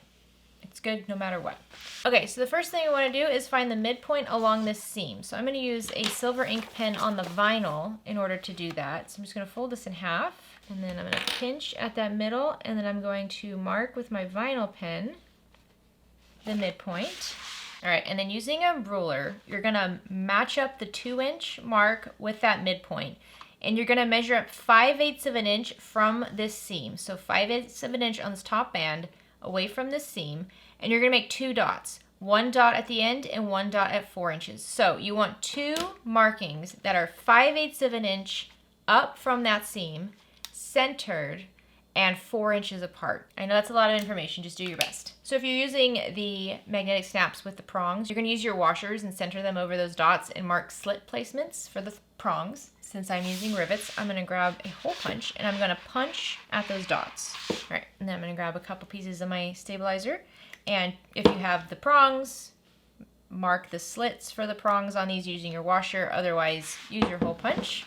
it's good no matter what. Okay, so the first thing I want to do is find the midpoint along this seam. So I'm going to use a silver ink pen on the vinyl in order to do that. So I'm just going to fold this in half, and then I'm going to pinch at that middle, and then I'm going to mark with my vinyl pen the midpoint. All right, and then using a ruler, you're going to match up the 2 inch mark with that midpoint. And you're going to measure up 5/8 inch from this seam. So 5/8 inch on this top band away from this seam, and you're going to make 2 dots. 1 dot at the end and 1 dot at 4 inches. So you want 2 markings that are 5/8 inch up from that seam, centered, and 4 inches apart. I know that's a lot of information, just do your best. So if you're using the magnetic snaps with the prongs, you're going to use your washers and center them over those dots and mark slit placements for the prongs. Since I'm using rivets, I'm going to grab a hole punch and I'm going to punch at those dots. All right, and then I'm going to grab a couple pieces of my stabilizer. And if you have the prongs, mark the slits for the prongs on these using your washer. Otherwise, use your hole punch.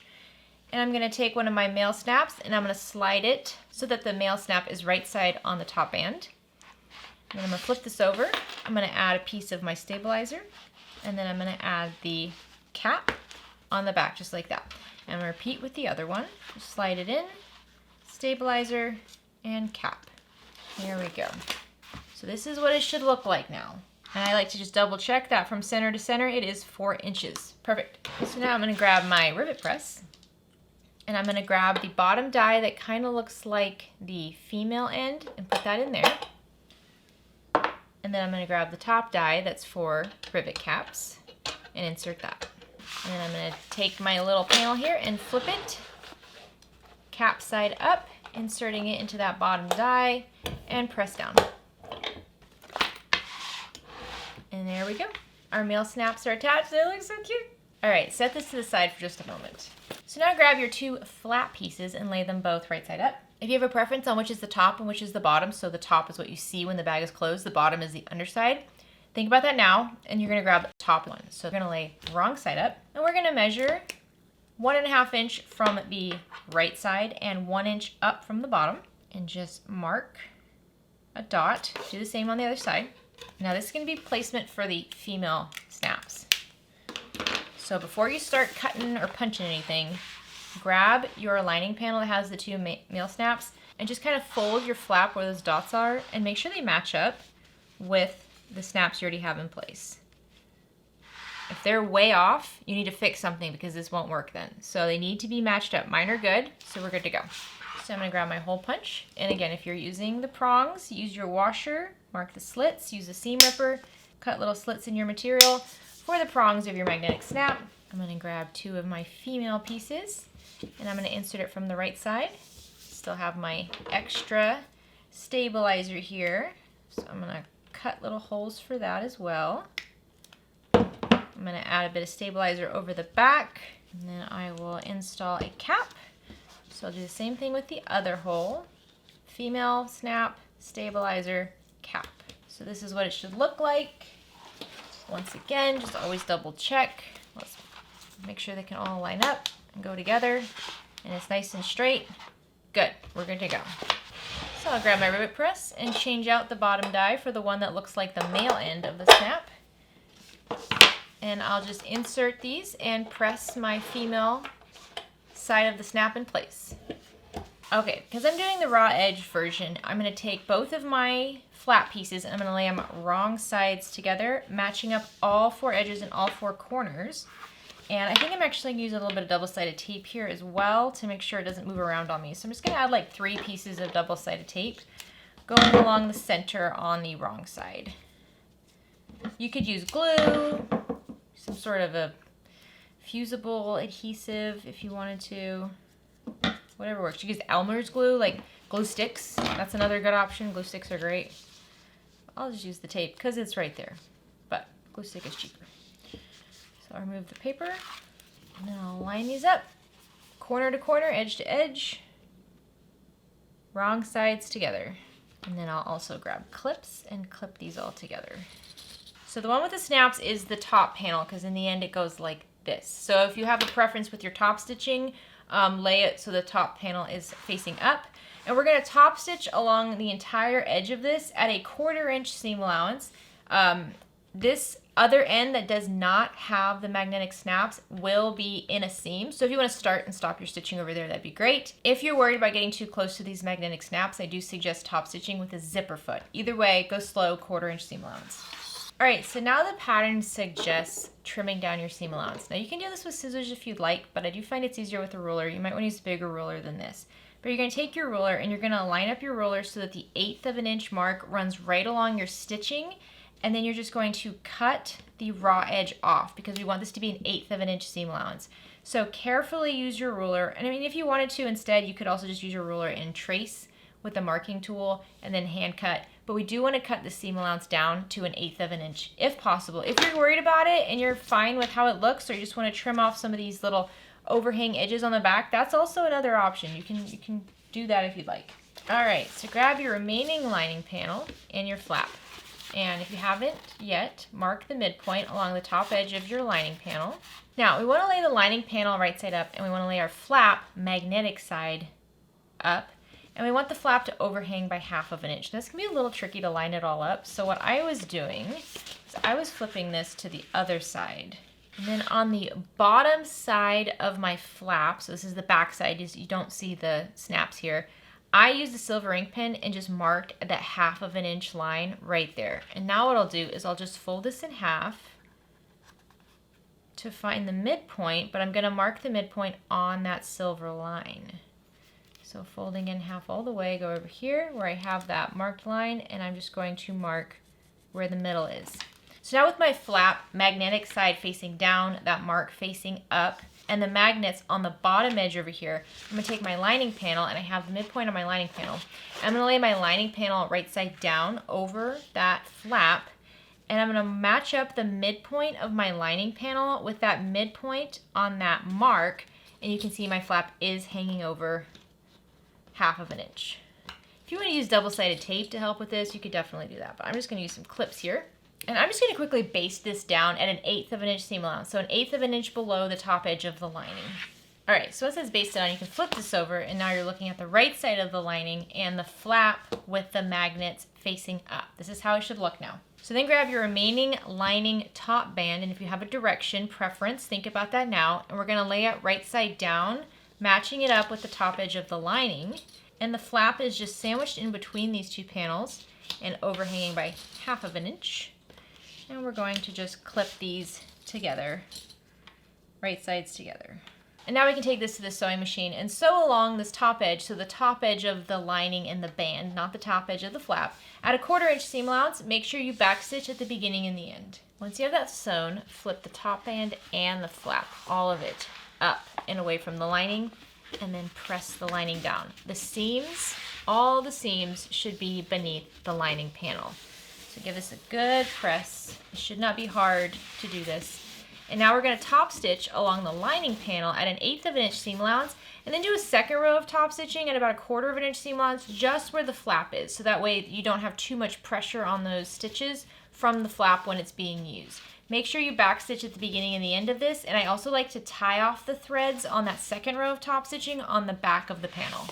And I'm going to take one of my male snaps and I'm going to slide it so that the male snap is right side on the top band. And then I'm going to flip this over. I'm going to add a piece of my stabilizer. And then I'm going to add the cap on the back, just like that. And I'm going to repeat with the other one. Just slide it in, stabilizer, and cap. There we go. So this is what it should look like now. And I like to just double check that from center to center, it is 4 inches. Perfect. So now I'm going to grab my rivet press. And I'm going to grab the bottom die that kind of looks like the female end and put that in there. And then I'm going to grab the top die that's for rivet caps and insert that. And then I'm going to take my little panel here and flip it, cap side up, inserting it into that bottom die, and press down. And there we go. Our male snaps are attached. They look so cute. All right, set this to the side for just a moment. So now grab your 2 flat pieces and lay them both right side up. If you have a preference on which is the top and which is the bottom, so the top is what you see when the bag is closed, the bottom is the underside, think about that now, and you're going to grab the top one. So we're going to lay wrong side up, and we're going to measure 1.5 inch from the right side and 1 inch up from the bottom, and just mark a dot. Do the same on the other side. Now this is going to be placement for the female snaps. So before you start cutting or punching anything, grab your lining panel that has the 2 male snaps and just kind of fold your flap where those dots are and make sure they match up with the snaps you already have in place. If they're way off, you need to fix something because this won't work then. So they need to be matched up. Mine are good, so we're good to go. So I'm going to grab my hole punch. And again, if you're using the prongs, use your washer, mark the slits, use a seam ripper, cut little slits in your material. For the prongs of your magnetic snap, I'm going to grab 2 of my female pieces and I'm going to insert it from the right side. Still have my extra stabilizer here. So I'm gonna cut little holes for that as well. I'm gonna add a bit of stabilizer over the back, and then I will install a cap. So I'll do the same thing with the other hole. Female, snap, stabilizer, cap. So this is what it should look like. Once again, just always double check. Let's make sure they can all line up and go together, and it's nice and straight. Good, we're good to go. So I'll grab my rivet press and change out the bottom die for the one that looks like the male end of the snap. And I'll just insert these and press my female side of the snap in place. Okay, because I'm doing the raw edge version, I'm going to take both of my flat pieces and I'm going to lay them wrong sides together, matching up all 4 edges and all 4 corners. And I think I'm actually going to use a little bit of double-sided tape here as well to make sure it doesn't move around on me. So I'm just going to add like 3 pieces of double-sided tape going along the center on the wrong side. You could use glue, some sort of a fusible adhesive if you wanted to. Whatever works. You can use Elmer's glue, like glue sticks. That's another good option. Glue sticks are great. I'll just use the tape because it's right there. But glue stick is cheaper. So I'll remove the paper. And then I'll line these up. Corner to corner, edge to edge. Wrong sides together. And then I'll also grab clips and clip these all together. So the one with the snaps is the top panel because in the end it goes like this. So if you have a preference with your top stitching, lay it so the top panel is facing up. And we're going to top stitch along the entire edge of this at a 1/4 inch seam allowance. This other end that does not have the magnetic snaps will be in a seam. So if you want to start and stop your stitching over there, that'd be great. If you're worried about getting too close to these magnetic snaps, I do suggest top stitching with a zipper foot. Either way, go slow, 1/4 inch seam allowance. All right, so now the pattern suggests trimming down your seam allowance. Now you can do this with scissors if you'd like, but I do find it's easier with a ruler. You might want to use a bigger ruler than this. But you're going to take your ruler and you're going to line up your ruler so that the 1/8 of an inch mark runs right along your stitching, and then you're just going to cut the raw edge off because we want this to be an 1/8 of an inch seam allowance. So carefully use your ruler, and I mean if you wanted to instead, you could also just use your ruler and trace with the marking tool and then hand cut. But we do want to cut the seam allowance down to an 1/8 of an inch if possible. If you're worried about it and you're fine with how it looks, or you just want to trim off some of these little overhang edges on the back, that's also another option. You can do that if you'd like. All right, so grab your remaining lining panel and your flap. And if you haven't yet, mark the midpoint along the top edge of your lining panel. Now, we want to lay the lining panel right side up, and we want to lay our flap magnetic side up. And we want the flap to overhang by 1/2 of an inch. This can be a little tricky to line it all up. So what I was doing is I was flipping this to the other side. And then on the bottom side of my flap, so this is the back side, you don't see the snaps here, I used a silver ink pen and just marked that 1/2 of an inch line right there. And now what I'll do is I'll just fold this in half to find the midpoint, but I'm going to mark the midpoint on that silver line. So folding in half all the way, go over here where I have that marked line, and I'm just going to mark where the middle is. So now with my flap magnetic side facing down, that mark facing up, and the magnets on the bottom edge over here, I'm going to take my lining panel, and I have the midpoint on my lining panel. I'm going to lay my lining panel right side down over that flap, and I'm going to match up the midpoint of my lining panel with that midpoint on that mark, and you can see my flap is hanging over 1/2 of an inch. If you want to use double-sided tape to help with this, you could definitely do that, but I'm just going to use some clips here. And I'm just going to quickly baste this down at an 1/8 of an inch seam allowance, so an 1/8 of an inch below the top edge of the lining. All right, so once it's basted on, you can flip this over, and now you're looking at the right side of the lining and the flap with the magnets facing up. This is how it should look now. So then grab your remaining lining top band, and if you have a direction preference, think about that now, and we're going to lay it right side down, matching it up with the top edge of the lining, and the flap is just sandwiched in between these two panels and overhanging by 1/2 of an inch. And we're going to just clip these together, right sides together. And now we can take this to the sewing machine and sew along this top edge, so the top edge of the lining and the band, not the top edge of the flap. At a 1/4 inch seam allowance, make sure you backstitch at the beginning and the end. Once you have that sewn, flip the top band and the flap, all of it, up and away from the lining, and then press the lining down. The seams all the seams should be beneath the lining panel. So give this a good press. It should not be hard to do this. And now we're going to top stitch along the lining panel at 1/8 of an inch seam allowance, and then do a second row of top stitching at about 1/4 of an inch seam allowance just where the flap is, so that way you don't have too much pressure on those stitches from the flap when it's being used. Make sure you back stitch at the beginning and the end of this, and I also like to tie off the threads on that second row of top stitching on the back of the panel.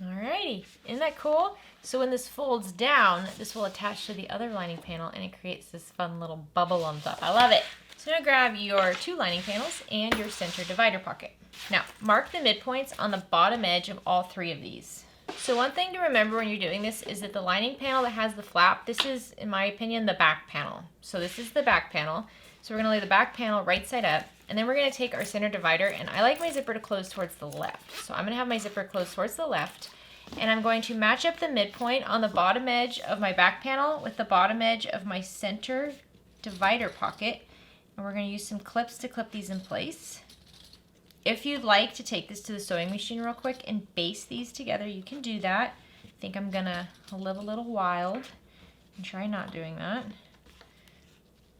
Alrighty, isn't that cool? So when this folds down, this will attach to the other lining panel and it creates this fun little bubble on top. I love it. So now grab your 2 lining panels and your center divider pocket. Now, mark the midpoints on the bottom edge of all 3 of these. So one thing to remember when you're doing this is that the lining panel that has the flap, this is, in my opinion, the back panel. So this is the back panel. So we're gonna lay the back panel right side up, and then we're gonna take our center divider, and I like my zipper to close towards the left. So I'm gonna have my zipper close towards the left, and I'm going to match up the midpoint on the bottom edge of my back panel with the bottom edge of my center divider pocket. And we're going to use some clips to clip these in place. If you'd like to take this to the sewing machine real quick and baste these together, you can do that. I think I'm going to live a little wild and try not doing that.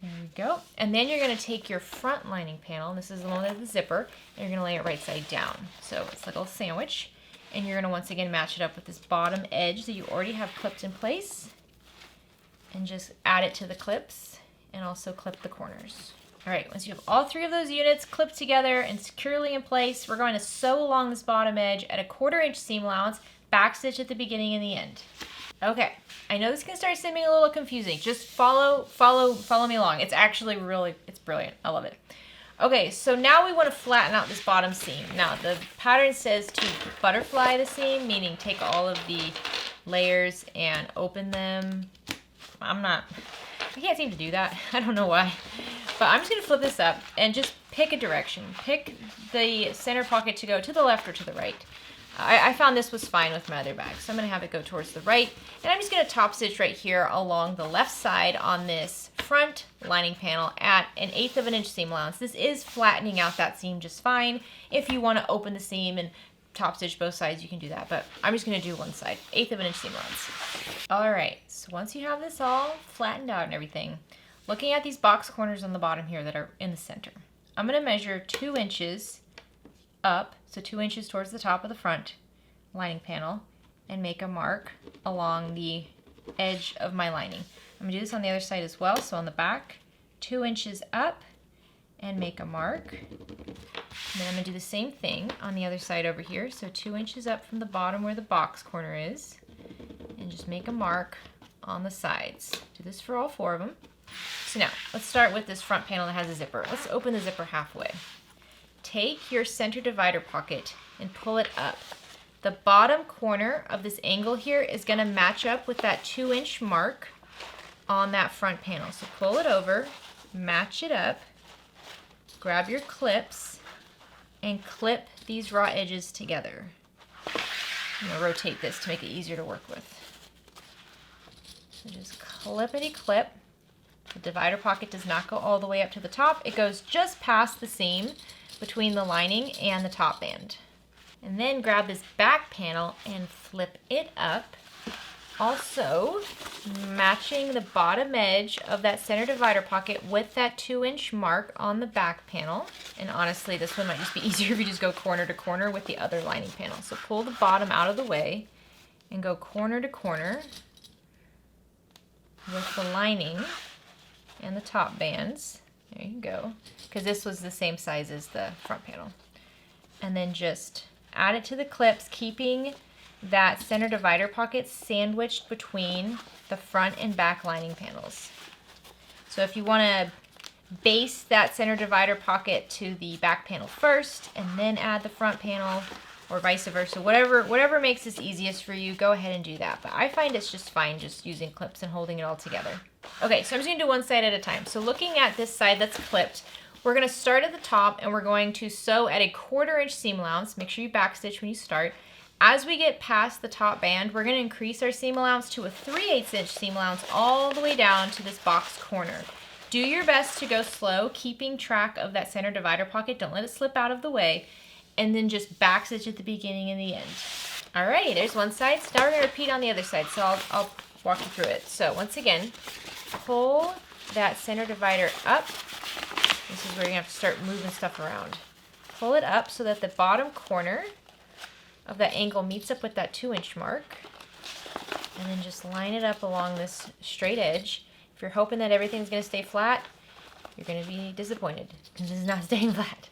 There we go. And then you're going to take your front lining panel, and this is the one with the zipper, and you're going to lay it right side down. So it's like a little sandwich. And you're going to once again match it up with this bottom edge that you already have clipped in place. And just add it to the clips and also clip the corners. All right, once you have all 3 of those units clipped together and securely in place, we're going to sew along this bottom edge at 1/4 inch seam allowance, backstitch at the beginning and the end. Okay, I know this can start seeming a little confusing. Just follow me along. It's actually it's brilliant. I love it. Okay, so now we want to flatten out this bottom seam. Now, the pattern says to butterfly the seam, meaning take all of the layers and open them. I can't seem to do that. I don't know why. But I'm just going to flip this up and just pick a direction. Pick the center pocket to go to the left or to the right. I found this was fine with my other bag, so I'm going to have it go towards the right. And I'm just going to top stitch right here along the left side on this front lining panel at 1/8 of an inch seam allowance. This is flattening out that seam just fine. If you want to open the seam and top stitch both sides, you can do that, but I'm just going to do one side, 1/8 of an inch seam allowance. All right, so once you have this all flattened out and everything, looking at these box corners on the bottom here that are in the center, I'm going to measure 2 inches up, so 2 inches towards the top of the front lining panel, and make a mark along the edge of my lining. I'm going to do this on the other side as well, so on the back, 2 inches up, and make a mark. And then I'm going to do the same thing on the other side over here, so 2 inches up from the bottom where the box corner is, and just make a mark on the sides. Do this for all 4 of them. So now, let's start with this front panel that has a zipper. Let's open the zipper halfway. Take your center divider pocket and pull it up. The bottom corner of this angle here is going to match up with that 2 inch mark on that front panel. So pull it over, match it up, grab your clips, and clip these raw edges together. I'm going to rotate this to make it easier to work with. So just clippity clip. The divider pocket does not go all the way up to the top. It goes just past the seam between the lining and the top band. And then grab this back panel and flip it up. Also matching the bottom edge of that center divider pocket with that 2 inch mark on the back panel. And honestly, this one might just be easier if you just go corner to corner with the other lining panel. So pull the bottom out of the way and go corner to corner with the lining and the top bands. There you go. Because this was the same size as the front panel. And then just add it to the clips, keeping that center divider pocket sandwiched between the front and back lining panels. So if you want to base that center divider pocket to the back panel first and then add the front panel, or vice versa, whatever makes this easiest for you, go ahead and do that. But I find it's just fine just using clips and holding it all together. Okay, so I'm just going to do one side at a time. So looking at this side that's clipped, we're going to start at the top and we're going to sew at 1/4 inch seam allowance. Make sure you backstitch when you start. As we get past the top band, we're going to increase our seam allowance to a 3/8 inch seam allowance all the way down to this box corner. Do your best to go slow, keeping track of that center divider pocket. Don't let it slip out of the way. And then just backstitch at the beginning and the end. Alrighty, there's one side. So now we're going to repeat on the other side. So I'll walk you through it. So once again, pull that center divider up. This is where you're going to have to start moving stuff around. Pull it up so that the bottom corner of that angle meets up with that 2-inch mark. And then just line it up along this straight edge. If you're hoping that everything's going to stay flat, you're going to be disappointed because it's not staying flat.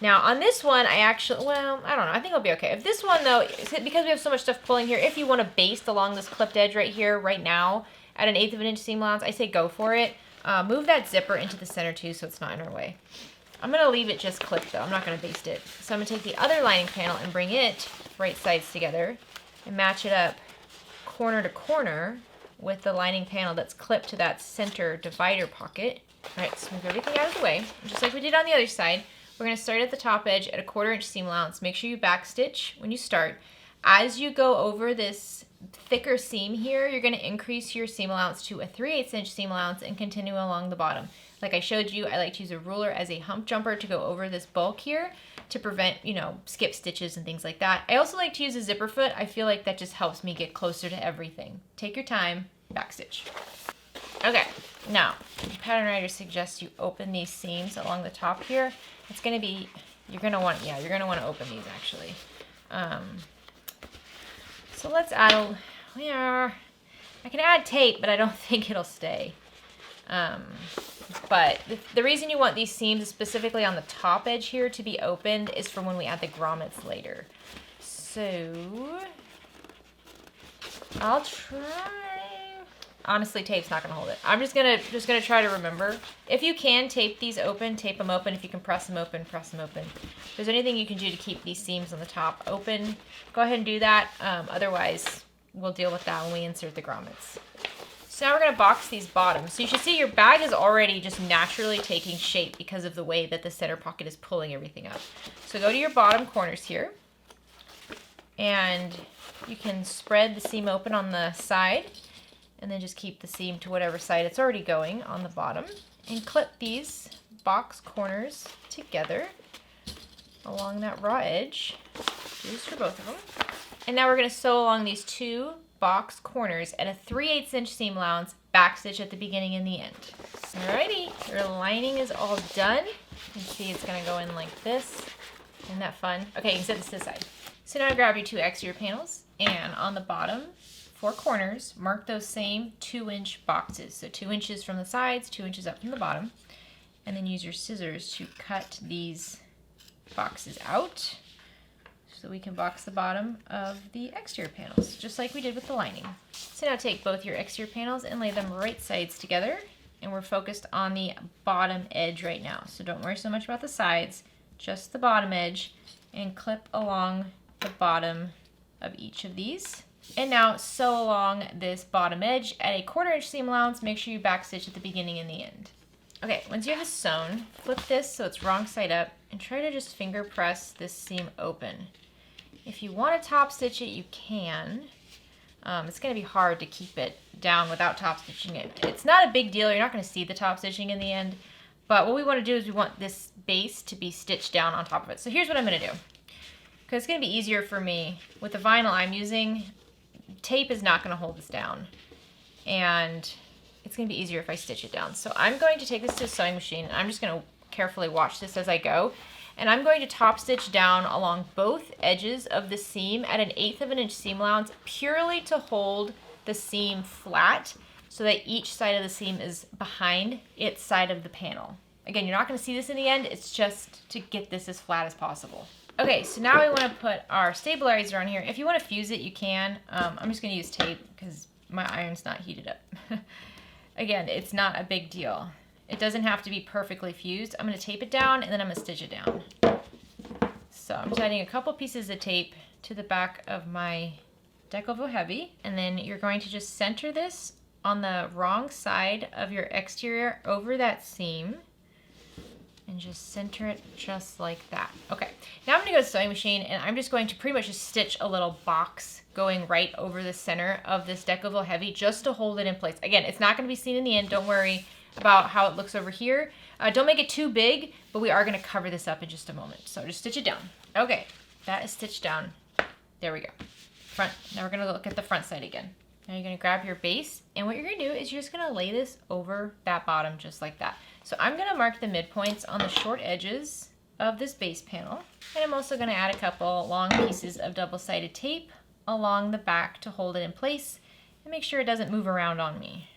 Now on this one, I don't know, I think it'll be okay. If this one though, because we have so much stuff pulling here, if you want to baste along this clipped edge right here, right now, at 1/8 of an inch seam allowance, I say go for it. Move that zipper into the center too so it's not in our way. I'm going to leave it just clipped though, I'm not going to baste it. So I'm going to take the other lining panel and bring it right sides together and match it up corner to corner with the lining panel that's clipped to that center divider pocket. All right, smooth everything out of the way, just like we did on the other side. We're going to start at the top edge at a 1/4 inch seam allowance. Make sure you backstitch when you start. As you go over this thicker seam here, you're going to increase your seam allowance to a 3/8 inch seam allowance and continue along the bottom. Like I showed you, I like to use a ruler as a hump jumper to go over this bulk here to prevent, skip stitches and things like that. I also like to use a zipper foot. I feel like that just helps me get closer to everything. Take your time, backstitch. Okay, now, the pattern writer suggests you open these seams along the top here. It's going to be, you're going to want to open these actually. So let's add I can add tape, but I don't think it'll stay. But the reason you want these seams specifically on the top edge here to be opened is for when we add the grommets later. So I'll try. Honestly, tape's not gonna hold it. I'm just gonna try to remember. If you can tape these open, tape them open. If you can press them open, press them open. If there's anything you can do to keep these seams on the top open, go ahead and do that. Otherwise, we'll deal with that when we insert the grommets. So now we're gonna box these bottoms. So you should see your bag is already just naturally taking shape because of the way that the center pocket is pulling everything up. So go to your bottom corners here, and you can spread the seam open on the side, and then just keep the seam to whatever side it's already going on the bottom, and clip these box corners together along that raw edge. Just for both of them. And now we're going to sew along these two box corners at a 3/8 inch seam allowance, backstitch at the beginning and the end. Alrighty, your lining is all done. You can see it's going to go in like this. Isn't that fun? Okay, you can set this to the side. So now grab your two exterior panels, and on the bottom 4 corners, mark those same 2-inch boxes. So 2 inches from the sides, 2 inches up from the bottom. And then use your scissors to cut these boxes out so we can box the bottom of the exterior panels, just like we did with the lining. So now take both your exterior panels and lay them right sides together. And we're focused on the bottom edge right now. So don't worry so much about the sides, just the bottom edge, and clip along the bottom of each of these. And now sew along this bottom edge at a 1/4 inch seam allowance. Make sure you backstitch at the beginning and the end. Okay, once you have this sewn, flip this so it's wrong side up and try to just finger press this seam open. If you want to top stitch it, you can. It's going to be hard to keep it down without top stitching it. It's not a big deal. You're not going to see the top stitching in the end. But what we want to do is we want this base to be stitched down on top of it. So here's what I'm going to do. Because it's going to be easier for me with the vinyl I'm using. Tape is not going to hold this down, and it's going to be easier if I stitch it down. So I'm going to take this to a sewing machine, and I'm just going to carefully watch this as I go, and I'm going to top stitch down along both edges of the seam at 1/8 of an inch seam allowance, purely to hold the seam flat so that each side of the seam is behind its side of the panel. Again, you're not going to see this in the end, it's just to get this as flat as possible. Okay, so now we want to put our stabilizer on here. If you want to fuse it, you can. I'm just going to use tape because my iron's not heated up. Again, it's not a big deal. It doesn't have to be perfectly fused. I'm going to tape it down, and then I'm going to stitch it down. So I'm just adding a couple pieces of tape to the back of my Decalvo Heavy, and then you're going to just center this on the wrong side of your exterior over that seam. And just center it just like that. Okay, now I'm gonna go to the sewing machine, and I'm just going to pretty much just stitch a little box going right over the center of this Decalvo Heavy just to hold it in place. Again, it's not gonna be seen in the end. Don't worry about how it looks over here. Don't make it too big, but we are gonna cover this up in just a moment. So just stitch it down. Okay, that is stitched down There we go. Front. Now we're gonna look at the front side again. Now you're gonna grab your base, and what you're gonna do is you're just gonna lay this over that bottom just like that. So I'm gonna mark the midpoints on the short edges of this base panel, and I'm also gonna add a couple long pieces of double-sided tape along the back to hold it in place and make sure it doesn't move around on me.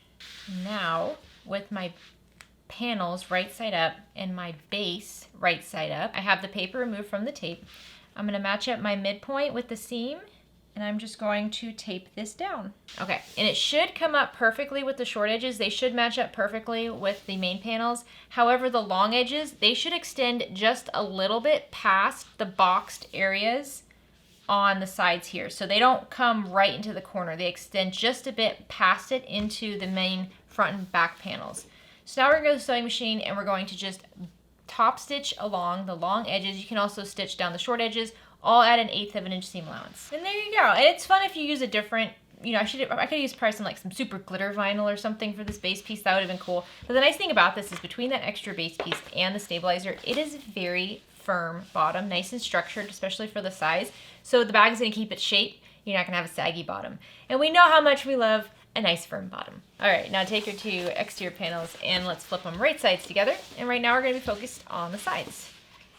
Now, with my panels right side up and my base right side up, I have the paper removed from the tape. I'm gonna match up my midpoint with the seam, and I'm just going to tape this down. Okay, and it should come up perfectly with the short edges. They should match up perfectly with the main panels. However, the long edges, they should extend just a little bit past the boxed areas on the sides here. So they don't come right into the corner. They extend just a bit past it into the main front and back panels. So now we're gonna go to the sewing machine and we're going to just top stitch along the long edges. You can also stitch down the short edges, all at an 1/8 of an inch seam allowance. And there you go. And it's fun if you use a different, you know, I could use probably some super glitter vinyl or something for this base piece. That would have been cool. But the nice thing about this is between that extra base piece and the stabilizer, it is very firm bottom, nice and structured, especially for the size. So the bag's gonna keep its shape. You're not gonna have a saggy bottom. And we know how much we love a nice firm bottom. All right, now take your two exterior panels and let's flip them right sides together. And right now we're gonna be focused on the sides.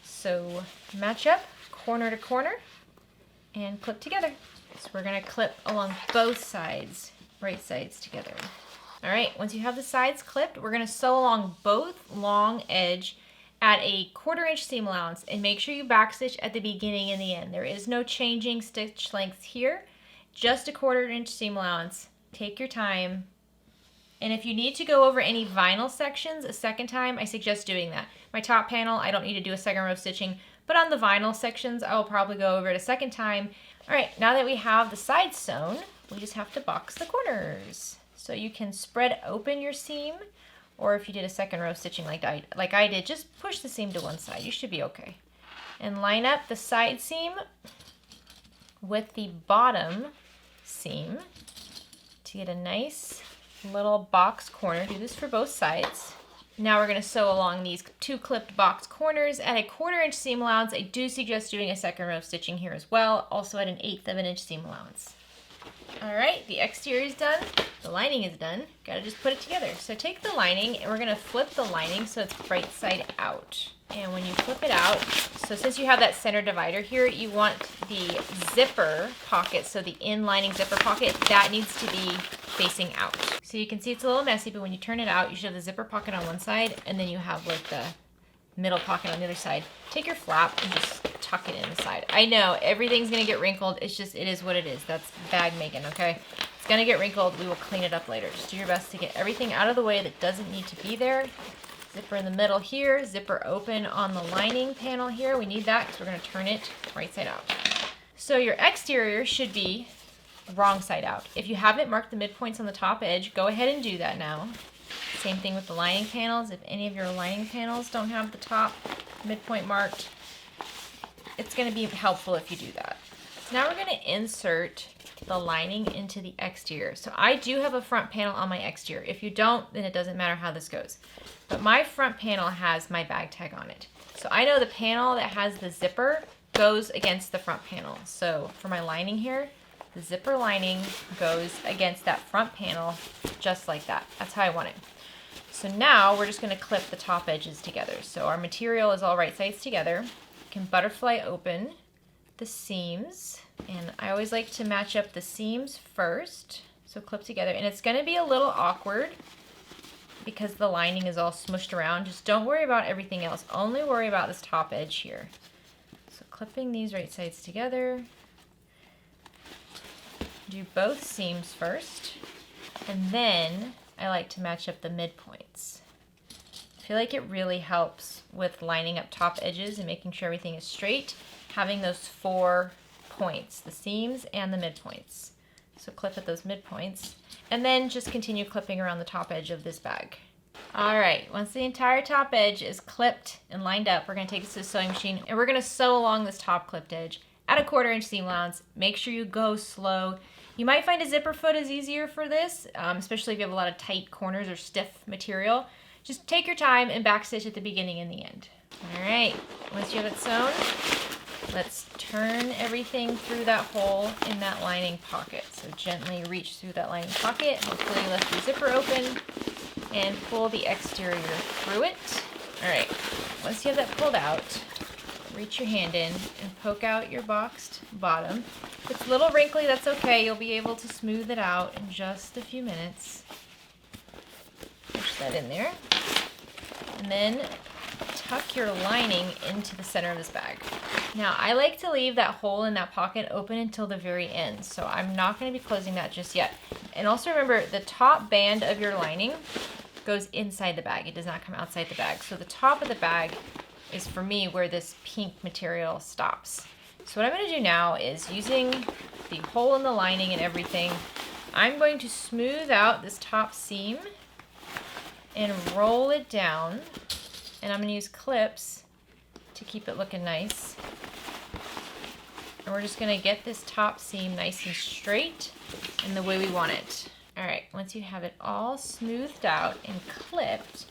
So match up corner to corner and clip together. So we're gonna clip along both sides, right sides together. All right, once you have the sides clipped, we're gonna sew along both long edge at a 1/4 inch seam allowance, and make sure you backstitch at the beginning and the end. There is no changing stitch lengths here, just a 1/4 inch seam allowance. Take your time. And if you need to go over any vinyl sections a second time, I suggest doing that. My top panel, I don't need to do a second row stitching, but on the vinyl sections, I will probably go over it a second time. All right, now that we have the sides sewn, we just have to box the corners. So you can spread open your seam, or if you did a second row stitching like I did, just push the seam to one side. You should be okay. And line up the side seam with the bottom seam to get a nice little box corner. Do this for both sides. Now we're going to sew along these two clipped box corners at a 1/4 inch seam allowance. I do suggest doing a second row of stitching here as well, also at an 1/8 of an inch seam allowance. All right, the exterior is done, the lining is done. Gotta just put it together. So take the lining and we're gonna flip the lining so it's right side out. And when you flip it out, so since you have that center divider here, you want the zipper pocket, so the in-lining zipper pocket, that needs to be facing out. So you can see it's a little messy, but when you turn it out, you should have the zipper pocket on one side, and then you have like the middle pocket on the other side. Take your flap and just tuck it in the side. I know everything's gonna get wrinkled. It's just, it is what it is. That's bag making, okay? It's gonna get wrinkled. We will clean it up later. Just do your best to get everything out of the way that doesn't need to be there. Zipper in the middle here, zipper open on the lining panel here. We need that because we're gonna turn it right side out. So your exterior should be wrong side out. If you haven't marked the midpoints on the top edge, go ahead and do that now. Same thing with the lining panels. If any of your lining panels don't have the top midpoint marked, it's going to be helpful if you do that. So now we're going to insert the lining into the exterior. So I do have a front panel on my exterior. If you don't, then it doesn't matter how this goes. But my front panel has my bag tag on it. So I know the panel that has the zipper goes against the front panel. So for my lining here, the zipper lining goes against that front panel just like that. That's how I want it. So now we're just going to clip the top edges together. So our material is all right sides together. You can butterfly open the seams, and I always like to match up the seams first. So clip together, and it's going to be a little awkward because the lining is all smushed around. Just don't worry about everything else. Only worry about this top edge here. So clipping these right sides together. Do both seams first, and then I like to match up the midpoints. I feel like it really helps with lining up top edges and making sure everything is straight, having those 4 points, the seams and the midpoints. So clip at those midpoints, and then just continue clipping around the top edge of this bag. All right, once the entire top edge is clipped and lined up, we're gonna take this to the sewing machine and we're gonna sew along this top clipped edge at a 1/4 inch seam allowance. Make sure you go slow. You might find a zipper foot is easier for this, especially if you have a lot of tight corners or stiff material. Just take your time and backstitch at the beginning and the end. All right, once you have it sewn, Let's turn everything through that hole in that lining pocket. So gently reach through that lining pocket. Hopefully you left your zipper open and pull the exterior through it. All right, once you have that pulled out, reach your hand in and poke out your boxed bottom. If it's a little wrinkly, that's okay. You'll be able to smooth it out in just a few minutes. Push that in there. And then tuck your lining into the center of this bag. Now, I like to leave that hole in that pocket open until the very end, so I'm not going to be closing that just yet. And also remember, the top band of your lining goes inside the bag. It does not come outside the bag. So the top of the bag is, for me, where this pink material stops. So what I'm going to do now is, using the hole in the lining and everything, I'm going to smooth out this top seam and roll it down. And I'm going to use clips to keep it looking nice. And we're just going to get this top seam nice and straight in the way we want it. All right, once you have it all smoothed out and clipped,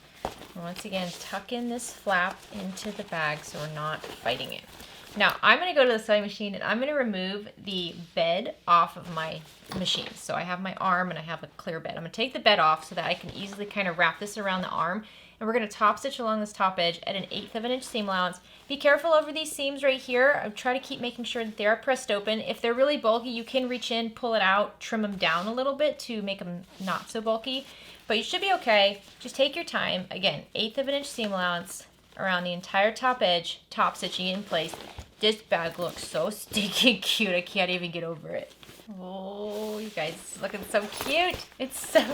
once again, tuck in this flap into the bag so we're not fighting it. Now, I'm going to go to the sewing machine and I'm going to remove the bed off of my machine. So I have my arm and I have a clear bed. I'm going to take the bed off so that I can easily kind of wrap this around the arm. And we're going to top stitch along this top edge at 1/8 of an inch seam allowance. Be careful over these seams right here. I try to keep making sure that they are pressed open. If they're really bulky, you can reach in, pull it out, trim them down a little bit to make them not so bulky. But you should be okay. Just take your time. Again, 1/8 of an inch seam allowance around the entire top edge, top stitching in place. This bag looks so stinking cute. I can't even get over it. Oh, you guys, it's looking so cute. It's so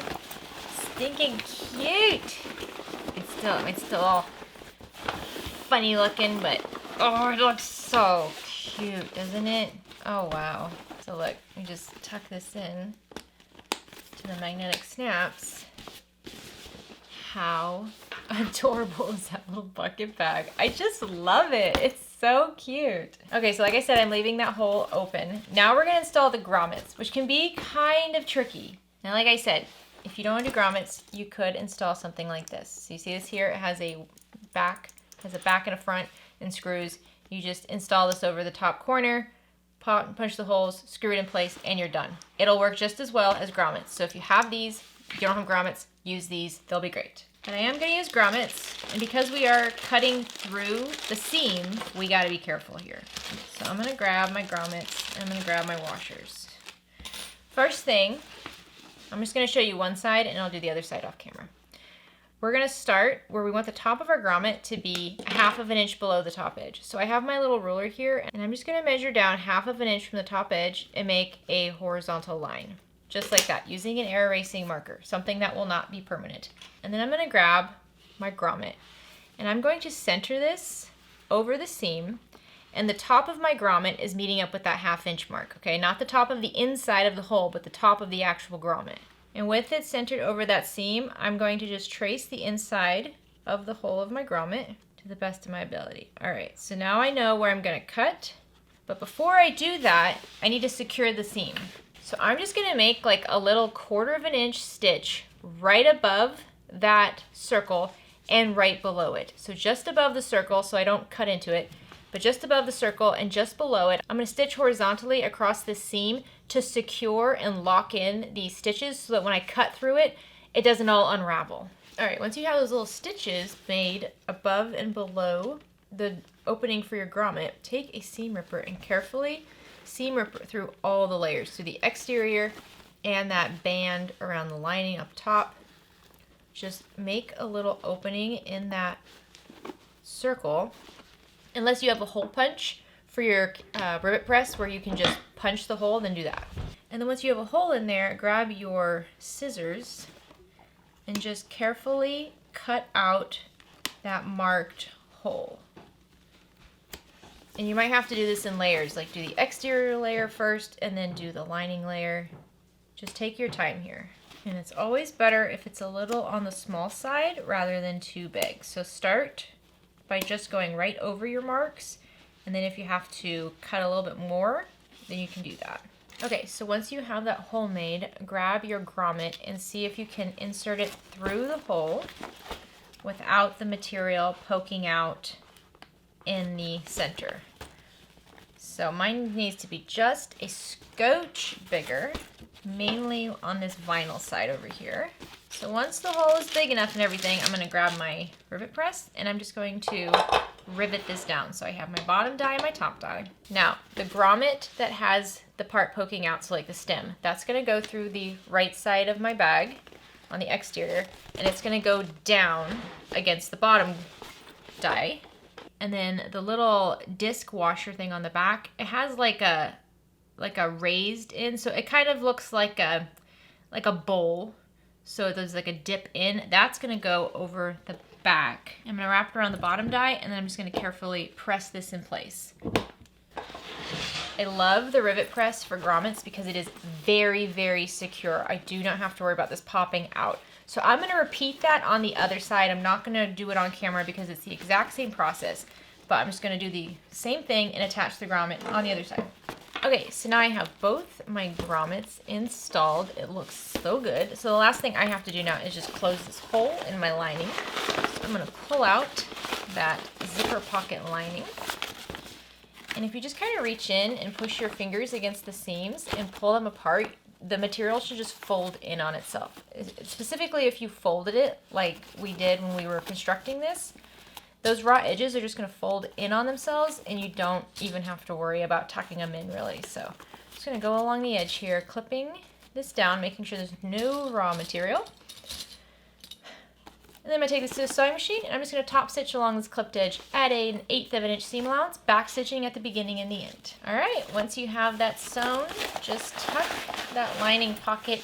stinking cute. It's still all funny looking, but oh, it looks so cute, doesn't it? Oh, wow. So look, we just tuck this in to the magnetic snaps. How adorable is that little bucket bag? I just love it. It's so cute. Okay, so like I said, I'm leaving that hole open. Now we're gonna install the grommets, which can be kind of tricky. Now, like I said, if you don't want to do grommets, you could install something like this. So you see this here, it has a back and a front and screws. You just install this over the top corner, punch the holes, screw it in place, and you're done. It'll work just as well as grommets. So if you have these, if you don't have grommets, use these, they'll be great. But I am gonna use grommets, and because we are cutting through the seam, we gotta be careful here. So I'm gonna grab my grommets, and I'm gonna grab my washers. First thing, I'm just going to show you one side and I'll do the other side off camera. We're going to start where we want the top of our grommet to be 1/2 of an inch below the top edge. So I have my little ruler here and I'm just going to measure down 1/2 of an inch from the top edge and make a horizontal line. Just like that, using an air erasing marker, something that will not be permanent. And then I'm going to grab my grommet and I'm going to center this over the seam. And the top of my grommet is meeting up with that 1/2 inch mark, okay? Not the top of the inside of the hole, but the top of the actual grommet. And with it centered over that seam, I'm going to just trace the inside of the hole of my grommet to the best of my ability. All right, so now I know where I'm gonna cut, but before I do that, I need to secure the seam. So I'm just gonna make like a little 1/4 of an inch stitch right above that circle and right below it. So just above the circle so I don't cut into it, but just above the circle and just below it, I'm going to stitch horizontally across this seam to secure and lock in these stitches so that when I cut through it, it doesn't all unravel. All right, once you have those little stitches made above and below the opening for your grommet, take a seam ripper and carefully seam ripper through all the layers, through the exterior and that band around the lining up top. Just make a little opening in that circle. Unless you have a hole punch for your rivet press where you can just punch the hole, then do that. And then once you have a hole in there, grab your scissors and just carefully cut out that marked hole. And you might have to do this in layers, like do the exterior layer first and then do the lining layer. Just take your time here. And it's always better if it's a little on the small side rather than too big. So start by just going right over your marks, and then if you have to cut a little bit more, then you can do that. Okay, so once you have that hole made, grab your grommet and see if you can insert it through the hole without the material poking out in the center. So mine needs to be just a scotch bigger, mainly on this vinyl side over here. So once the hole is big enough and everything, I'm gonna grab my rivet press and I'm just going to rivet this down. So I have my bottom die and my top die. Now, the grommet that has the part poking out, so like the stem, that's gonna go through the right side of my bag on the exterior, and it's gonna go down against the bottom die. And then the little disc washer thing on the back, it has like a raised in, so it kind of looks like a bowl. So there's like a dip in. That's gonna go over the back. I'm gonna wrap it around the bottom die, and then I'm just gonna carefully press this in place. I love the rivet press for grommets because it is very, very secure. I do not have to worry about this popping out. So I'm gonna repeat that on the other side. I'm not gonna do it on camera because it's the exact same process, but I'm just gonna do the same thing and attach the grommet on the other side. Okay, so now I have both my grommets installed. It looks so good. So the last thing I have to do now is just close this hole in my lining. So I'm gonna pull out that zipper pocket lining. And if you just kind of reach in and push your fingers against the seams and pull them apart, the material should just fold in on itself. Specifically, if you folded it like we did when we were constructing this, those raw edges are just gonna fold in on themselves and you don't even have to worry about tucking them in really. So I'm just gonna go along the edge here, clipping this down, making sure there's no raw material. And then I'm gonna take this to the sewing machine and I'm just gonna top stitch along this clipped edge at an 1/8 of an inch seam allowance, back stitching at the beginning and the end. All right, once you have that sewn, just tuck that lining pocket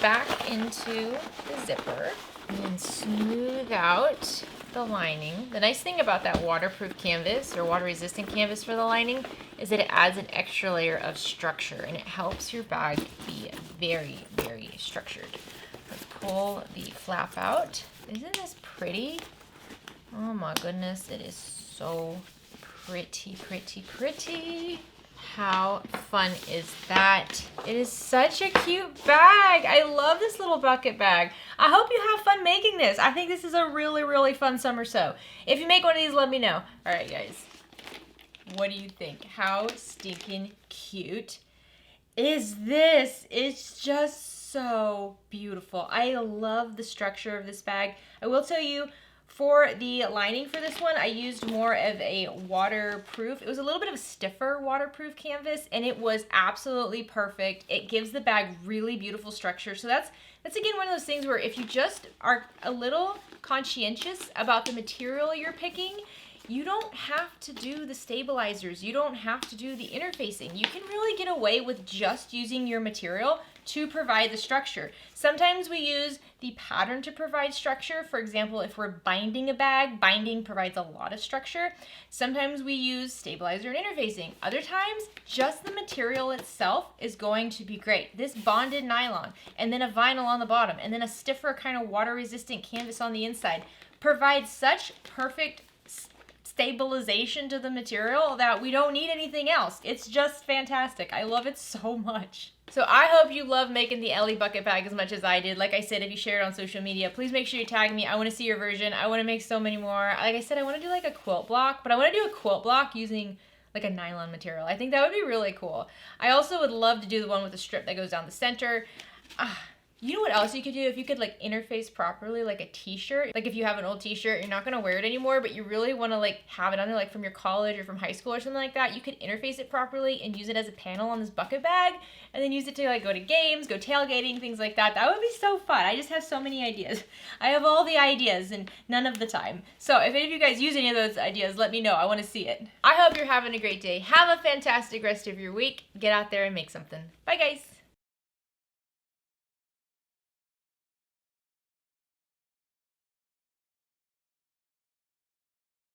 back into the zipper and then smooth out the lining. The nice thing about that waterproof canvas or water resistant canvas for the lining is that it adds an extra layer of structure and it helps your bag be very, very structured. Let's pull the flap out. Isn't this pretty? Oh my goodness, it is so pretty, pretty, pretty. How fun is that? It is such a cute bag. I love this little bucket bag. I hope you have fun making this. I think this is a really, really fun summer sew. If you make one of these, let me know. All right, guys. What do you think? How stinking cute is this? It's just so beautiful. I love the structure of this bag. I will tell you, for the lining for this one, I used more of a waterproof. It was a little bit of a stiffer waterproof canvas, and it was absolutely perfect. It gives the bag really beautiful structure. So that's again one of those things where if you just are a little conscientious about the material you're picking, you don't have to do the stabilizers. You don't have to do the interfacing. You can really get away with just using your material to provide the structure. Sometimes we use the pattern to provide structure. For example, if we're binding a bag, binding provides a lot of structure. Sometimes we use stabilizer and interfacing. Other times, just the material itself is going to be great. This bonded nylon, and then a vinyl on the bottom, and then a stiffer kind of water-resistant canvas on the inside provides such perfect stabilization to the material that we don't need anything else. It's just fantastic. I love it so much. So I hope you love making the Ellie bucket bag as much as I did. Like I said, if you share it on social media, please make sure you tag me. I want to see your version. I want to make so many more. Like I said, I want to do like a quilt block, but I want to do a quilt block using like a nylon material. I think that would be really cool. I also would love to do the one with the strip that goes down the center. You know what else you could do? If you could like interface properly, like a t-shirt. Like if you have an old t-shirt, you're not gonna wear it anymore, but you really wanna like have it on there like from your college or from high school or something like that, you could interface it properly and use it as a panel on this bucket bag and then use it to like go to games, go tailgating, things like that. That would be so fun. I just have so many ideas. I have all the ideas and none of the time. So if any of you guys use any of those ideas, let me know. I wanna see it. I hope you're having a great day. Have a fantastic rest of your week. Get out there and make something. Bye guys.